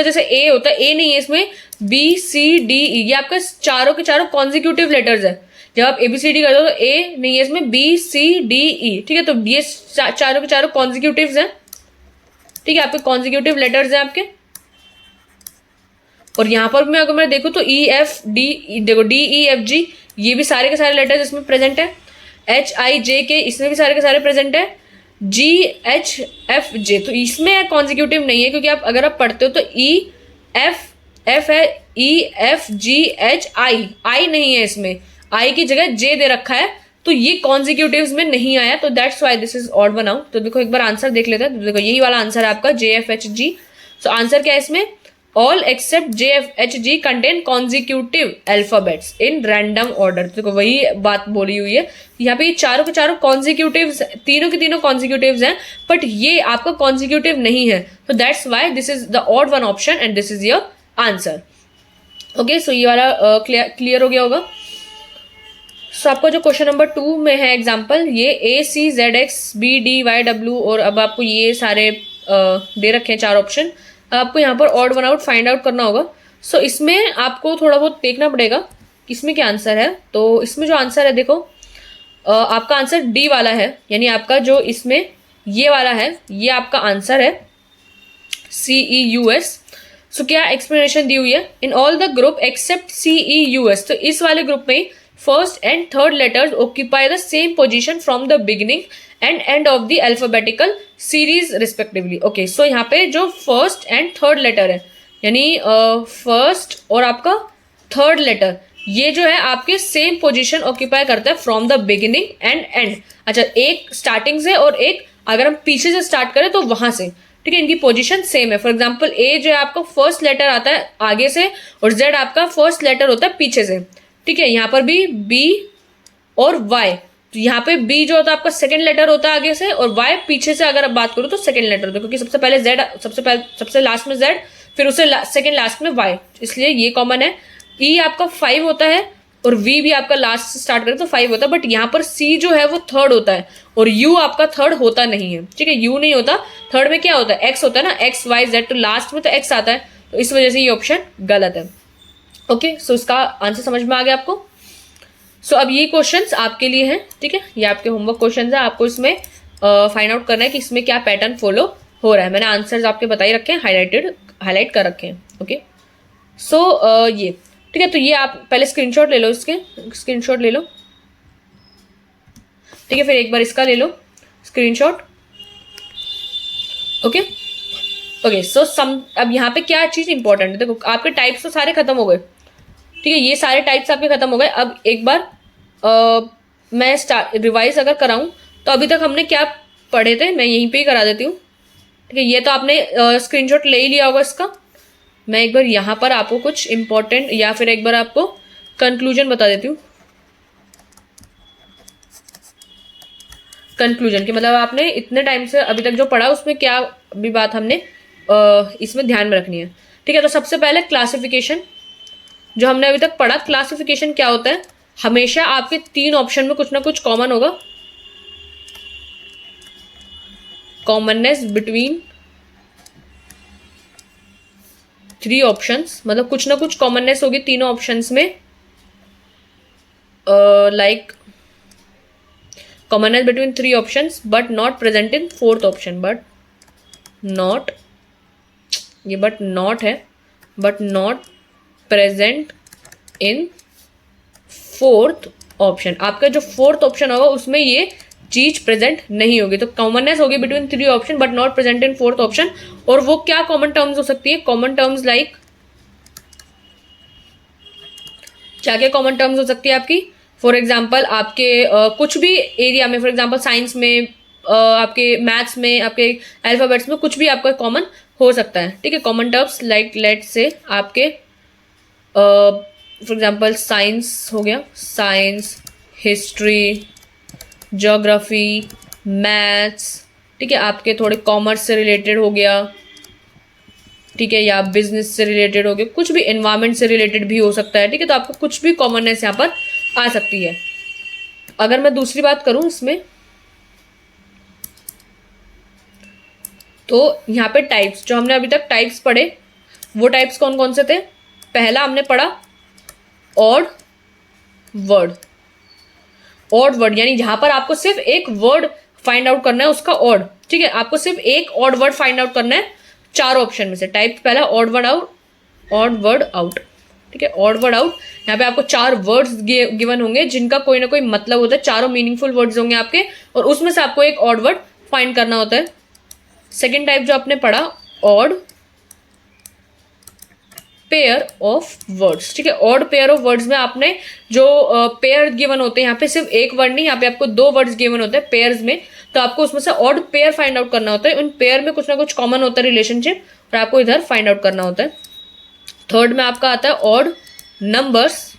S1: जैसे ए होता है, ए नहीं है इसमें, BCDE, ये आपका चारों के चारों कॉन्जिक्यूटिव लेटर्स है। जब आप ABCD करते हो तो ए नहीं है इसमें, BCDE। ठीक है, तो ये चारों के चारों कॉन्जिक्यूटिव्स हैं। ठीक है, आपके कॉन्जिक्यूटिव लेटर्स हैं आपके। और यहाँ पर भी अगर मैं देखूँ तो EFD, देखो DEFG, ये भी सारे के सारे लेटर्स इसमें प्रेजेंट है। HIJK, इसमें भी सारे के सारे प्रेजेंट है। GHFJ, तो इसमें कॉन्जिक्यूटिव नहीं है, क्योंकि आप अगर आप पढ़ते हो तो EF है, EFGHI, आई नहीं है इसमें, आई की जगह J दे रखा है, तो ये कॉन्जिक्यूटिव्स में नहीं आया, तो that's why this is odd one out. तो देखो एक बार आंसर देख लेते हैं, तो देखो यही वाला आंसर है आपका JFHG। सो आंसर क्या है इसमें, all except JFHG contain consecutive alphabets in random order. देखो वही बात बोली हुई है, यहाँ पे ये चारों के चारों कॉन्जिक्यूटिव्स, तीनों के तीनों कॉन्जिक्यूटिव्स हैं, बट ये आपका कॉन्जिक्यूटिव नहीं है, तो that's why this is the odd one option and this is your answer. Okay, so ये वाला क्लियर हो गया होगा। सो आपका जो क्वेश्चन नंबर 2 में है एग्जाम्पल, ये ACZXBDYW, और अब आपको ये सारे दे रखे हैं चार ऑप्शन, आपको यहाँ पर odd one out find out करना होगा। सो इसमें आपको थोड़ा बहुत देखना पड़ेगा कि इसमें क्या आंसर है। तो इसमें जो आंसर है देखो, आपका आंसर डी वाला है, यानी आपका जो इसमें ये वाला है ये आपका आंसर है, CEUS। सो क्या एक्सप्लेनेशन दी हुई है, in all the group except CEUS, तो इस वाले ग्रुप में first and third letters occupy the same position from the beginning and end of the alphabetical series respectively. Okay, so यहाँ पे जो फर्स्ट एंड थर्ड लेटर है, यानी फर्स्ट और आपका थर्ड लेटर, ये जो है आपके सेम पोजीशन ऑक्यूपाई करता है from the beginning and and. अच्छा, एक स्टार्टिंग से और एक अगर हम पीछे से स्टार्ट करें तो वहां से, ठीक है, इनकी पोजीशन सेम है। फॉर एग्जाम्पल ए जो है आपका फर्स्ट लेटर आता है आगे से, और जेड आपका फर्स्ट लेटर होता है पीछे से। ठीक है, यहाँ पर भी बी और वाई, तो यहाँ पे बी जो होता है आपका सेकंड लेटर होता है आगे से, और वाई पीछे से अगर आप बात करूँ तो सेकंड लेटर होता है, क्योंकि सबसे पहले जेड, सबसे लास्ट में जेड, फिर उससे सेकंड लास्ट में वाई, इसलिए ये कॉमन है। ई आपका 5 होता है और वी भी आपका लास्ट से स्टार्ट करें तो 5 होता है, बट यहाँ पर सी जो है वो थर्ड होता है और यू आपका थर्ड होता नहीं है। ठीक है, यू नहीं होता, थर्ड में क्या होता है, एक्स होता है ना, एक्स वाई जेड, तो लास्ट में तो एक्स आता है, तो इस वजह से ये ऑप्शन गलत है। ओके, सो इसका आंसर समझ में आ गया आपको। सो अब ये क्वेश्चंस आपके लिए हैं, ठीक है, ये आपके होमवर्क क्वेश्चंस है, आपको इसमें फाइंड आउट करना है कि इसमें क्या पैटर्न फॉलो हो रहा है। मैंने आंसर्स आपके बताई रखे हैं, हाईलाइट कर रखे हैं। ओके, सो ये ठीक है, तो ये आप पहले स्क्रीनशॉट ले लो, इसके स्क्रीनशॉट ले लो, ठीक है, फिर एक बार इसका ले लो स्क्रीनशॉट। ओके ओके, सो अब यहाँ पे क्या चीज़ इंपॉर्टेंट है, देखो आपके टाइप्स तो सारे खत्म हो गए, ठीक है, ये सारे टाइप्स आपके खत्म हो गए। अब एक बार मैं रिवाइज अगर कराऊं तो अभी तक हमने क्या पढ़े थे, मैं यहीं पे ही करा देती हूँ। ठीक है, ये तो आपने स्क्रीनशॉट ले ही लिया होगा इसका। मैं एक बार यहाँ पर आपको कुछ इम्पोर्टेंट या फिर एक बार आपको कंक्लूजन बता देती हूँ। कंक्लूजन की मतलब आपने इतने टाइम से अभी तक जो पढ़ा उसमें क्या भी बात हमने इसमें ध्यान में रखनी है। ठीक है, तो सबसे पहले क्लासिफिकेशन जो हमने अभी तक पढ़ा, क्लासिफिकेशन क्या होता है, हमेशा आपके 3 ऑप्शन में कुछ ना कुछ कॉमन होगा, कॉमननेस बिटवीन 3 ऑप्शंस, मतलब कुछ ना कुछ कॉमननेस होगी तीनों ऑप्शंस में, like commonness between 3 options but not present in 4th option, but not है, but not present in 4th option. आपका जो 4th ऑप्शन होगा उसमें ये चीज प्रेजेंट नहीं होगी, तो कॉमननेस होगी between 3 option but not present in 4th option. और वो क्या कॉमन टर्म्स हो सकती है, कॉमन टर्म्स लाइक, क्या क्या कॉमन टर्म्स हो सकती है आपकी, फॉर एग्जाम्पल आपके कुछ भी एरिया में, फॉर एग्जाम्पल साइंस में, आपके मैथ्स में, आपके अल्फाबेट्स में, कुछ भी आपका कॉमन हो सकता है। ठीक है, कॉमन टर्म्स लाइक लेट से आपके फॉर एग्जाम्पल साइंस हो गया, साइंस, हिस्ट्री, ज्योग्राफी, मैथ्स, ठीक है, आपके थोड़े कॉमर्स से रिलेटेड हो गया, ठीक है, या बिजनेस से रिलेटेड हो गया, कुछ भी एनवायरमेंट से रिलेटेड भी हो सकता है, ठीक है। तो आपको कुछ भी कॉमननेस यहाँ पर आ सकती है। अगर मैं दूसरी बात करूं इसमें, तो यहाँ पे टाइप्स, जो हमने अभी तक टाइप्स पढ़े वो टाइप्स कौन कौन से थे? पहला हमने पढ़ा ऑड वर्ड। ऑड वर्ड यानी जहां पर आपको सिर्फ एक वर्ड फाइंड आउट करना है उसका ऑड, ठीक है, आपको सिर्फ एक ऑड वर्ड फाइंड आउट करना है चारों ऑप्शन में से। टाइप पहला odd word out, odd word out, ठीक है, ऑड वर्ड आउट। यहाँ पे आपको 4 वर्ड्स गिवन होंगे जिनका कोई ना कोई मतलब होता है, चारों मीनिंगफुल वर्ड्स होंगे आपके, और उसमें से आपको एक ऑड वर्ड फाइंड करना होता है। सेकेंड टाइप जो आपने पढ़ा ऑड पेयर ऑफ वर्ड्स, ठीक है। ऑड पेयर ऑफ वर्ड्स में आपने जो पेयर गिवन होते हैं, यहाँ पे सिर्फ एक वर्ड नहीं, यहाँ पे आपको 2 वर्ड्स गिवन होते हैं पेयर्स में, तो आपको उसमें से ऑड पेयर फाइंड आउट करना होता है। उन पेयर में कुछ ना कुछ कॉमन होता है रिलेशनशिप, और आपको इधर फाइंड आउट करना होता है। थर्ड में आपका आता है ऑड नंबर्स।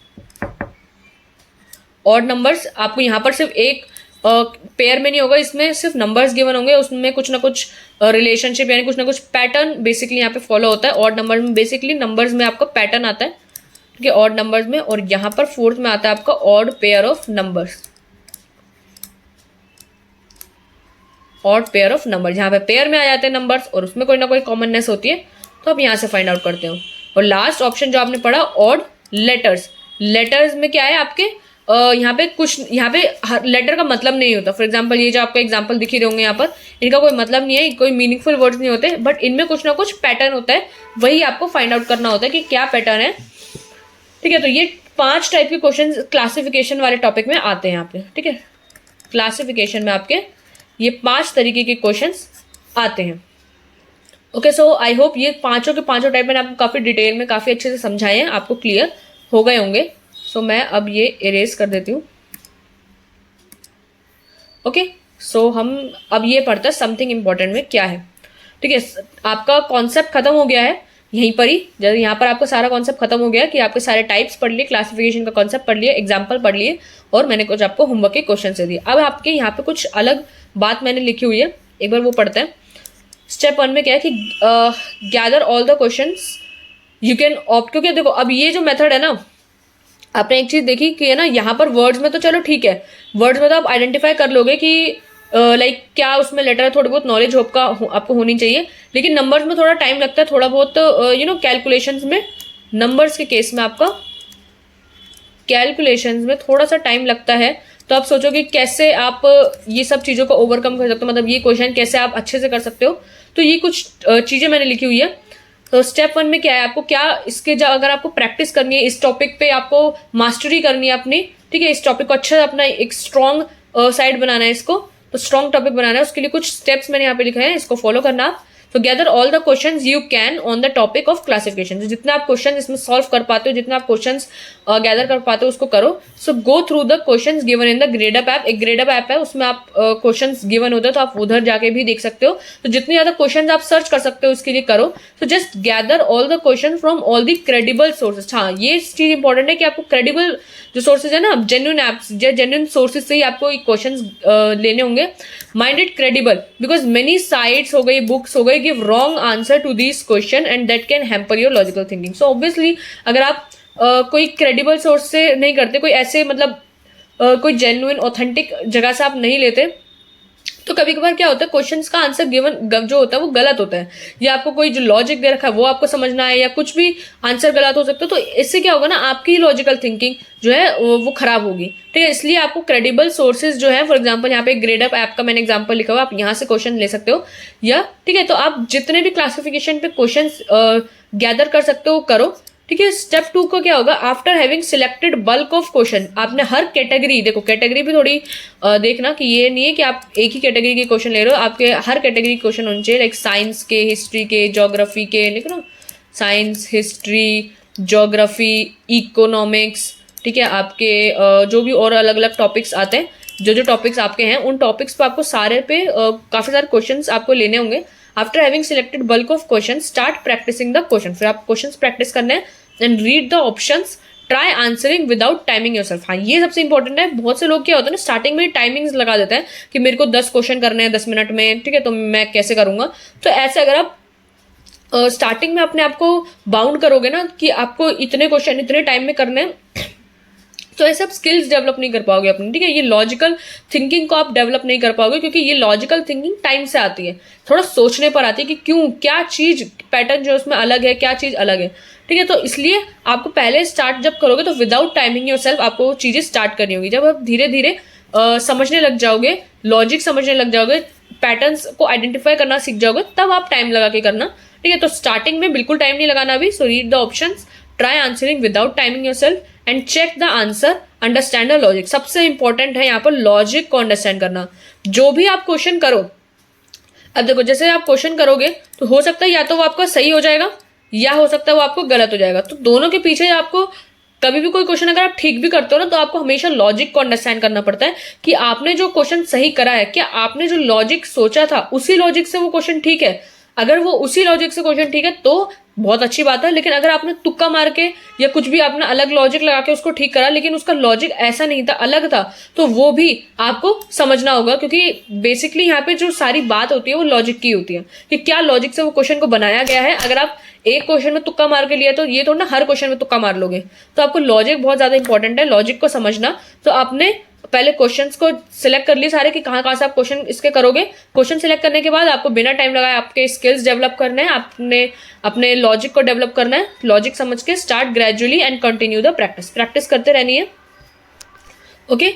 S1: ऑड नंबर्स आपको यहाँ पर सिर्फ एक पेयर में नहीं होगा, इसमें सिर्फ नंबर्स गिवन होंगे, उसमें कुछ ना कुछ रिलेशनशिप यानी कुछ ना कुछ पैटर्न बेसिकली यहाँ पे फॉलो होता है। ऑड नंबर में बेसिकली नंबर्स में आपका पैटर्न आता है, ठीक है, ऑड नंबर्स में। और यहाँ पर फोर्थ में आता है आपका odd pair of numbers. Odd pair of number, जहाँ पे पेयर में आ जाते हैं नंबर्स और उसमें कोई ना कोई कॉमननेस होती है, तो आप यहाँ से फाइंड आउट करते हो। और लास्ट ऑप्शन जो आपने पढ़ा ऑड लेटर्स। लेटर्स में क्या है आपके यहाँ पे कुछ, यहाँ पे लेटर का मतलब नहीं होता। फॉर एग्जांपल ये जो आपको एग्जांपल दिख रहे होंगे यहाँ पर, इनका कोई मतलब नहीं है, कोई मीनिंगफुल वर्ड्स नहीं होते, बट इनमें कुछ ना कुछ पैटर्न होता है, वही आपको फाइंड आउट करना होता है कि क्या पैटर्न है, ठीक है। तो ये 5 टाइप के क्वेश्चन क्लासिफिकेशन वाले टॉपिक में आते हैं यहाँ पे, ठीक है। क्लासिफिकेशन में आपके ये 5 तरीके के क्वेश्चन आते हैं। ओके, सो आई होप ये पांचों के पांचों टाइप मैंने आपको काफ़ी डिटेल में काफ़ी अच्छे से समझाए हैं, आपको क्लियर हो गए होंगे। सो मैं अब ये इरेज कर देती हूँ। ओके, सो हम अब ये पढ़ते हैं समथिंग इम्पॉर्टेंट में क्या है, ठीक है। आपका कॉन्सेप्ट खत्म हो गया है यहीं पर ही, जब यहाँ पर आपका सारा कॉन्सेप्ट खत्म हो गया कि आपके सारे टाइप्स पढ़ लिए, क्लासिफिकेशन का कॉन्सेप्ट पढ़ लिए, एग्जाम्पल पढ़ लिए, और मैंने कुछ आपको होमवर्क के क्वेश्चन से दिए। अब आपके यहाँ पे कुछ अलग बात मैंने लिखी हुई है, एक बार वो पढ़ते हैं। स्टेप 1 में क्या है कि gather all the questions you can opt, क्योंकि देखो अब ये जो मेथड है ना, आपने एक चीज देखी कि है ना, यहाँ पर वर्ड्स में तो चलो ठीक है, वर्ड्स में तो आप आइडेंटिफाई कर लोगे कि लाइक क्या उसमें लेटर है, थोड़ी बहुत नॉलेज आपको होनी चाहिए, लेकिन नंबर्स में थोड़ा टाइम लगता है, थोड़ा बहुत कैलकुलेशंस में, नंबर्स के केस में आपका कैलकुलेशंस में थोड़ा सा टाइम लगता है। तो आप सोचोगे कैसे आप ये सब चीज़ों को ओवरकम कर सकते हो, मतलब ये क्वेश्चन कैसे आप अच्छे से कर सकते हो। तो ये कुछ चीज़ें मैंने लिखी हुई है। तो स्टेप 1 में क्या है, आपको क्या इसके अगर आपको प्रैक्टिस करनी है, इस टॉपिक पे आपको मास्टरी करनी है अपनी, ठीक है, इस टॉपिक को अच्छा अपना एक स्ट्रॉन्ग साइड बनाना है, इसको तो स्ट्रॉन्ग टॉपिक बनाना है, उसके लिए कुछ स्टेप्स मैंने यहाँ पे लिखे हैं, इसको फॉलो करना आप। तो gather all the questions you can on the topic of classification, जितना आप क्वेश्चन इसमें सॉल्व कर पाते हो, जितना आप क्वेश्चंस गैदर कर पाते हो उसको करो। So go through the questions given in the Gradeup app. एक ग्रेडअप ऐप है, उसमें आप क्वेश्चंस गिवन होते हैं, तो आप उधर जाके भी देख सकते हो। तो जितनी ज्यादा क्वेश्चंस आप सर्च कर सकते हो उसके लिए करो। So just gather all the question from all the credible sources. हाँ, ये चीज इंपॉर्टेंट है कि आपको क्रेडिबल जो सोर्सेज है ना, जेन्युइन एप्स, जेन्युइन सोर्सेज से ही आपको क्वेश्चन लेने होंगे। Mind it credible, because many sites हो गई, बुक्स हो गई, give wrong answer to this question and that can hamper your logical thinking. So obviously अगर आप कोई क्रेडिबल सोर्स से नहीं करते, कोई ऐसे मतलब कोई जेन्युइन ऑथेंटिक जगह से आप नहीं लेते, तो कभी कभार क्या होता है, क्वेश्चंस का आंसर गिवन जो होता है वो गलत होता है, या आपको कोई जो लॉजिक दे रखा है वो आपको समझना है, या कुछ भी आंसर गलत हो सकता है। तो इससे क्या होगा ना, आपकी लॉजिकल थिंकिंग जो है वो खराब होगी, ठीक है। इसलिए आपको क्रेडिबल सोर्सेज जो है, फॉर एग्जांपल यहाँ पे ग्रेडअप ऐप का मैंने एग्जांपल लिखा हुआ, आप यहाँ से क्वेश्चन ले सकते हो, या ठीक है। तो आप जितने भी क्लासिफिकेशन पे क्वेश्चन गैदर कर सकते हो करो, ठीक है। स्टेप 2 को क्या होगा, after having selected bulk of question, आपने हर कैटेगरी, देखो कैटेगरी भी थोड़ी देखना कि ये नहीं है कि आप एक ही कैटेगरी के क्वेश्चन ले रहे हो, आपके हर कैटेगरी के क्वेश्चन होने चाहिए, लाइक साइंस के, हिस्ट्री के, ज्योग्राफी के, लिख लो साइंस, हिस्ट्री, ज्योग्राफी, इकोनॉमिक्स, ठीक है, आपके जो भी और अलग अलग टॉपिक्स आते हैं, जो टॉपिक्स आपके हैं उन टॉपिक्स पे आपको सारे पे काफ़ी सारे क्वेश्चंस आपको लेने होंगे। After having selected bulk of question, start practicing the question. फिर आप क्वेश्चंस प्रैक्टिस करने हैं, and read the options try answering without timing yourself. हाँ, ये सबसे इंपॉर्टेंट है। बहुत से लोग क्या होता है ना, स्टार्टिंग में टाइमिंग्स लगा देते हैं कि मेरे को 10 क्वेश्चन करने हैं 10 मिनट में, ठीक है, तो मैं कैसे करूंगा। तो ऐसे अगर आप स्टार्टिंग में अपने आप को बाउंड करोगे ना कि आपको इतने क्वेश्चन इतने टाइम में करने हैं, तो ऐसे आप स्किल्स डेवलप नहीं कर पाओगे अपनी, ठीक है। ये लॉजिकल थिंकिंग को आप डेवलप नहीं कर पाओगे, क्योंकि ये लॉजिकल थिंकिंग टाइम से आती है, थोड़ा सोचने पर आती है कि क्यों, क्या चीज पैटर्न जो उसमें अलग है, क्या चीज अलग है, ठीक है। तो इसलिए आपको पहले स्टार्ट जब करोगे तो विदाउट टाइमिंग योरसेल्फ आपको वो चीजें स्टार्ट करनी होगी। जब आप धीरे धीरे समझने लग जाओगे, लॉजिक समझने लग जाओगे, पैटर्न्स को आइडेंटिफाई करना सीख जाओगे, तब आप टाइम लगा के करना, ठीक है। तो स्टार्टिंग में बिल्कुल टाइम नहीं लगाना अभी। So read the options, try answering without timing yourself and check the answer, understand the logic. सबसे इंपॉर्टेंट है यहाँ पर लॉजिक को अंडरस्टैंड करना। जो भी आप क्वेश्चन करो, अब देखो जैसे आप क्वेश्चन करोगे तो हो सकता है या तो वो आपका सही हो जाएगा या हो सकता है वो आपको गलत हो जाएगा। तो दोनों के पीछे आपको कभी भी कोई क्वेश्चन अगर आप ठीक भी करते हो ना, तो आपको हमेशा लॉजिक को अंडरस्टैंड करना पड़ता है कि आपने जो क्वेश्चन सही करा है, क्या आपने जो लॉजिक सोचा था उसी लॉजिक से वो क्वेश्चन ठीक है। अगर वो उसी लॉजिक से क्वेश्चन ठीक है तो बहुत अच्छी बात है, लेकिन अगर आपने तुक्का मार के या कुछ भी अपना अलग लॉजिक लगा के उसको ठीक करा, लेकिन उसका लॉजिक ऐसा नहीं था, अलग था, तो वो भी आपको समझना होगा। क्योंकि बेसिकली यहाँ पे जो सारी बात होती है वो लॉजिक की होती है कि क्या लॉजिक से वो क्वेश्चन को बनाया गया है। अगर आप एक क्वेश्चन में तुक्का मार के लिया तो ये तो ना हर क्वेश्चन में तुक्का मार लोगे। तो आपको लॉजिक बहुत ज्यादा इंपॉर्टेंट है, लॉजिक को समझना। तो आपने पहले क्वेश्चंस को सिलेक्ट कर लिए सारे कि कहाँ कहाँ से आप क्वेश्चन इसके करोगे। क्वेश्चन सिलेक्ट करने के बाद आपको बिना टाइम लगाए आपके स्किल्स डेवलप करने हैं, आपने अपने लॉजिक को डेवलप करना है। लॉजिक समझ के start gradually and continue the practice, practice करते रहनी है। ओके,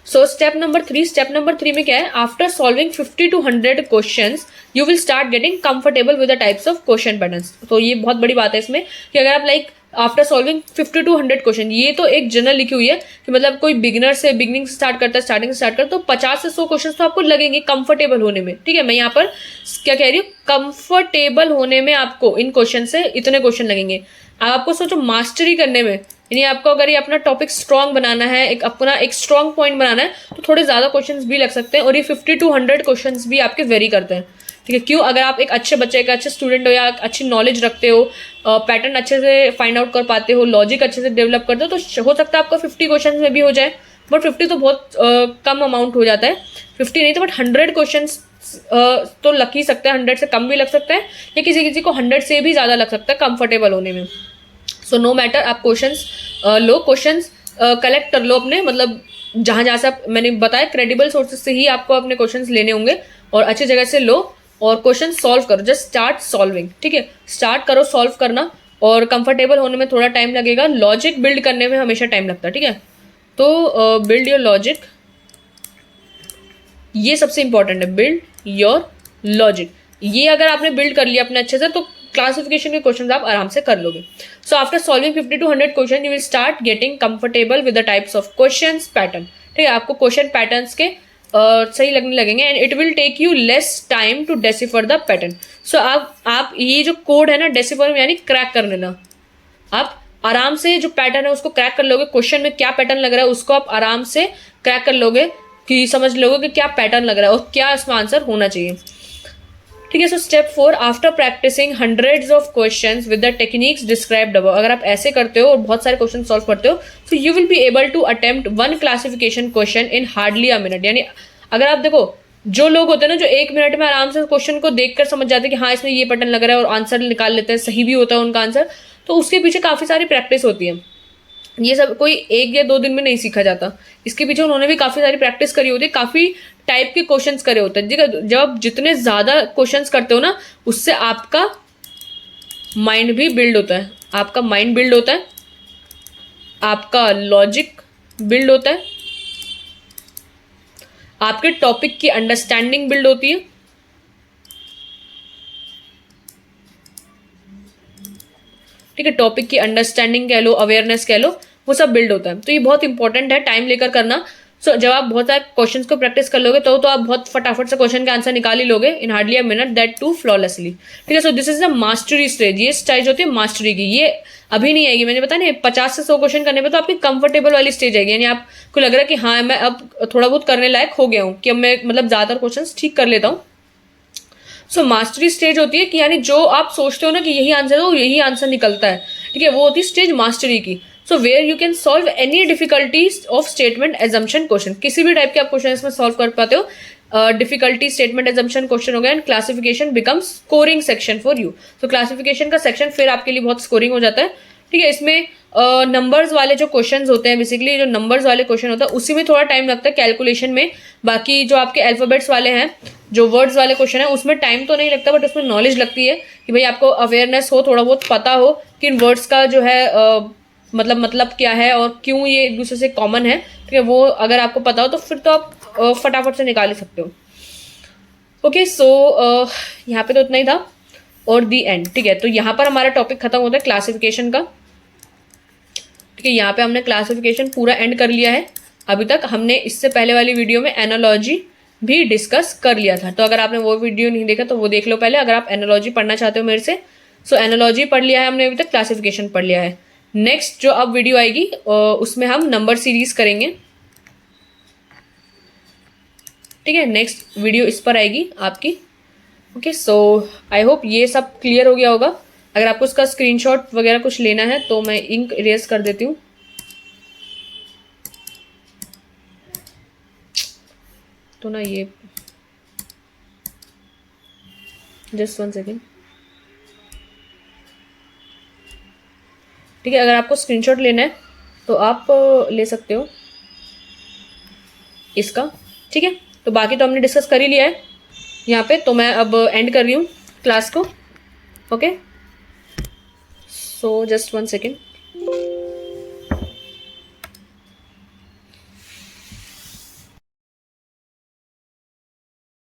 S1: सो स्टेप नंबर 3 में क्या है, after solving 50 to 100 questions you will start getting comfortable with the types of question patterns. तो ये बहुत बड़ी बात है इसमें कि अगर आप आफ्टर सॉल्विंग 50 to 100 क्वेश्चन, ये तो एक जनरल लिखी हुई है कि मतलब कोई बिगिनर से बिगिनिंग से स्टार्ट करता है, स्टार्टिंग से स्टार्ट करता है, तो 50 से 100 क्वेश्चन तो आपको लगेंगे कंफर्टेबल होने में, ठीक है। मैं यहाँ पर क्या कह रही हूँ, कंफर्टेबल होने में आपको इन क्वेश्चन से इतने क्वेश्चन लगेंगे। आपको सोचो मास्टरी करने में, यानी आपको अगर ये अपना टॉपिक स्ट्रॉन्ग बनाना है, एक अपना एक स्ट्रॉन्ग पॉइंट बनाना है, तो थोड़े ज्यादा क्वेश्चंस भी लग सकते हैं। और ये 50 to 100 क्वेश्चंस भी आपके वेरी करते हैं, ठीक है। क्यों, अगर आप एक अच्छे बच्चे का अच्छे स्टूडेंट हो या अच्छी नॉलेज रखते हो, पैटर्न अच्छे से फाइंड आउट कर पाते हो, लॉजिक अच्छे से डेवलप करते हो, तो हो सकता है आपका 50 क्वेश्चन में भी हो जाए। बट 50 तो बहुत कम अमाउंट हो जाता है, 50 नहीं तो बट 100 क्वेश्चन तो लग ही सकते हैं, 100 से कम भी लग सकता है या किसी किसी को 100 से भी ज्यादा लग सकता है कंफर्टेबल होने में। सो नो मैटर, आप क्वेश्चंस लो, क्वेश्चंस कलेक्ट कर लो अपने, मतलब जहां जहां से आप, मैंने बताया क्रेडिबल सोर्सेज से ही आपको अपने क्वेश्चंस लेने होंगे और अच्छी जगह से लो और क्वेश्चन सॉल्व करो। जस्ट स्टार्ट सॉल्विंग, ठीक है, स्टार्ट करो सॉल्व करना। और कंफर्टेबल होने में थोड़ा टाइम लगेगा, लॉजिक बिल्ड करने में हमेशा टाइम लगता है, ठीक है। तो बिल्ड योर लॉजिक, ये सबसे इंपॉर्टेंट है, बिल्ड योर लॉजिक। ये अगर आपने बिल्ड कर लिया अपने अच्छे से तो क्लासिफिकेशन के क्वेश्चन आप आराम से कर लोगे। So after solving 50 to 100 question you will start getting comfortable with the types of questions pattern, ठीक है। आपको क्वेश्चन पैटर्न्स के सही लगने लगेंगे and it will take you less time to decipher the pattern. So आप ये जो कोड है ना, डेसिफर यानी क्रैक कर लेना, आप आराम से जो पैटर्न है उसको क्रैक कर लोगे। क्वेश्चन में क्या पैटर्न लग रहा है उसको आप आराम से क्रैक कर लोगे, कि समझ लोगे कि क्या पैटर्न लग रहा है और क्या इसमें आंसर होना चाहिए, ठीक है। So step 4, after practicing hundreds of questions with the techniques described above, अगर आप ऐसे करते हो और बहुत सारे क्वेश्चन सॉल्व करते हो तो you will be able to attempt one classification question in hardly a minute. यानी अगर आप देखो, जो लोग होते हैं ना जो 1 मिनट में आराम से क्वेश्चन को देखकर समझ जाते हैं कि हाँ इसमें ये पैटर्न लग रहा है और आंसर निकाल लेते हैं, सही भी होता है उनका आंसर, तो उसके पीछे काफी सारी प्रैक्टिस होती है। ये सब कोई 1 या 2 दिन में नहीं सीखा जाता, इसके पीछे उन्होंने भी काफी सारी प्रैक्टिस करी होती है, काफी टाइप के क्वेश्चंस करे होते हैं। जब आप जितने ज्यादा क्वेश्चंस करते हो ना, उससे आपका माइंड भी बिल्ड होता है, आपका माइंड बिल्ड होता है, आपका लॉजिक बिल्ड होता है, आपके टॉपिक की अंडरस्टैंडिंग बिल्ड होती है, ठीक है। टॉपिक की अंडरस्टैंडिंग कह लो, अवेयरनेस कह लो, वो सब बिल्ड होता है। तो ये बहुत इंपॉर्टेंट है, टाइम लेकर करना। सो जब आप बहुत सारे क्वेश्चंस को प्रैक्टिस कर लोगे तो आप बहुत फटाफट से क्वेश्चन का आंसर निकाल ही लोगे in hardly a minute, that too flawlessly, ठीक है। So this is the mastery stage, ये स्टेज होती है मास्टरी की, ये अभी नहीं आएगी। मैंने बताया ना 50 से 100 क्वेश्चन करने में तो आपकी कंफर्टेबल वाली स्टेज आएगी, यानी आपको लग रहा है कि हाँ मैं अब थोड़ा बहुत करने लायक हो गया हूँ, कि अब मैं मतलब ज्यादातर क्वेश्चन ठीक कर लेता हूँ। सो मास्टरी स्टेज होती है कि यानी जो आप सोचते हो ना कि यही आंसर हो, यही आंसर निकलता है, ठीक है, वो होती है स्टेज मास्टरी की। So where you can solve any difficulties of statement assumption question, किसी भी टाइप के आप क्वेश्चन इसमें सॉल्व कर पाते हो. डिफिकल्टी स्टेटमेंट एजम्पशन क्वेश्चन हो गया and classification becomes scoring section for you. तो क्लासिफिकेशन का सेक्शन फिर आपके लिए बहुत स्कोरिंग हो जाता है. ठीक है, इसमें नंबर्स वाले जो क्वेश्चंस होते हैं, बेसिकली जो नंबर्स वाले क्वेश्चन होता है उसी में थोड़ा टाइम लगता है कैलकुलेशन में. बाकी जो आपके अल्फाबेट्स वाले हैं, जो वर्ड्स वाले क्वेश्चन है, उसमें टाइम तो नहीं लगता बट उसमें नॉलेज लगती है कि भाई आपको अवेयरनेस हो, थोड़ा बहुत पता हो कि इन वर्ड्स का जो है मतलब क्या है और क्यों ये एक दूसरे से कॉमन है. ठीक है, वो अगर आपको पता हो तो फिर तो आप फटाफट से निकाल ही सकते हो. ओके, सो यहाँ पे तो इतना ही था और दी एंड. ठीक है, तो यहाँ पर हमारा टॉपिक खत्म होता है क्लासिफिकेशन का. ठीक है, यहाँ पे हमने क्लासिफिकेशन पूरा एंड कर लिया है. अभी तक हमने इससे पहले वाली वीडियो में एनालॉजी भी डिस्कस कर लिया था, तो अगर आपने वो वीडियो नहीं देखा तो वो देख लो पहले, अगर आप एनालॉजी पढ़ना चाहते हो मेरे से. सो एनालॉजी पढ़ लिया है हमने अभी तक, क्लासिफिकेशन पढ़ लिया है. नेक्स्ट जो अब वीडियो आएगी उसमें हम नंबर सीरीज करेंगे. ठीक है, नेक्स्ट वीडियो इस पर आएगी आपकी. ओके, सो आई होप ये सब क्लियर हो गया होगा. अगर आपको इसका स्क्रीनशॉट वगैरह कुछ लेना है तो मैं इंक इरेज कर देती हूँ. तो ना ये जस्ट 1 सेकेंड. ठीक है, अगर आपको स्क्रीनशॉट लेना है तो आप ले सकते हो इसका. ठीक है, तो बाकी तो हमने डिस्कस कर ही लिया है यहाँ पे, तो मैं अब एंड कर रही हूँ क्लास को. Okay, so just 1 second.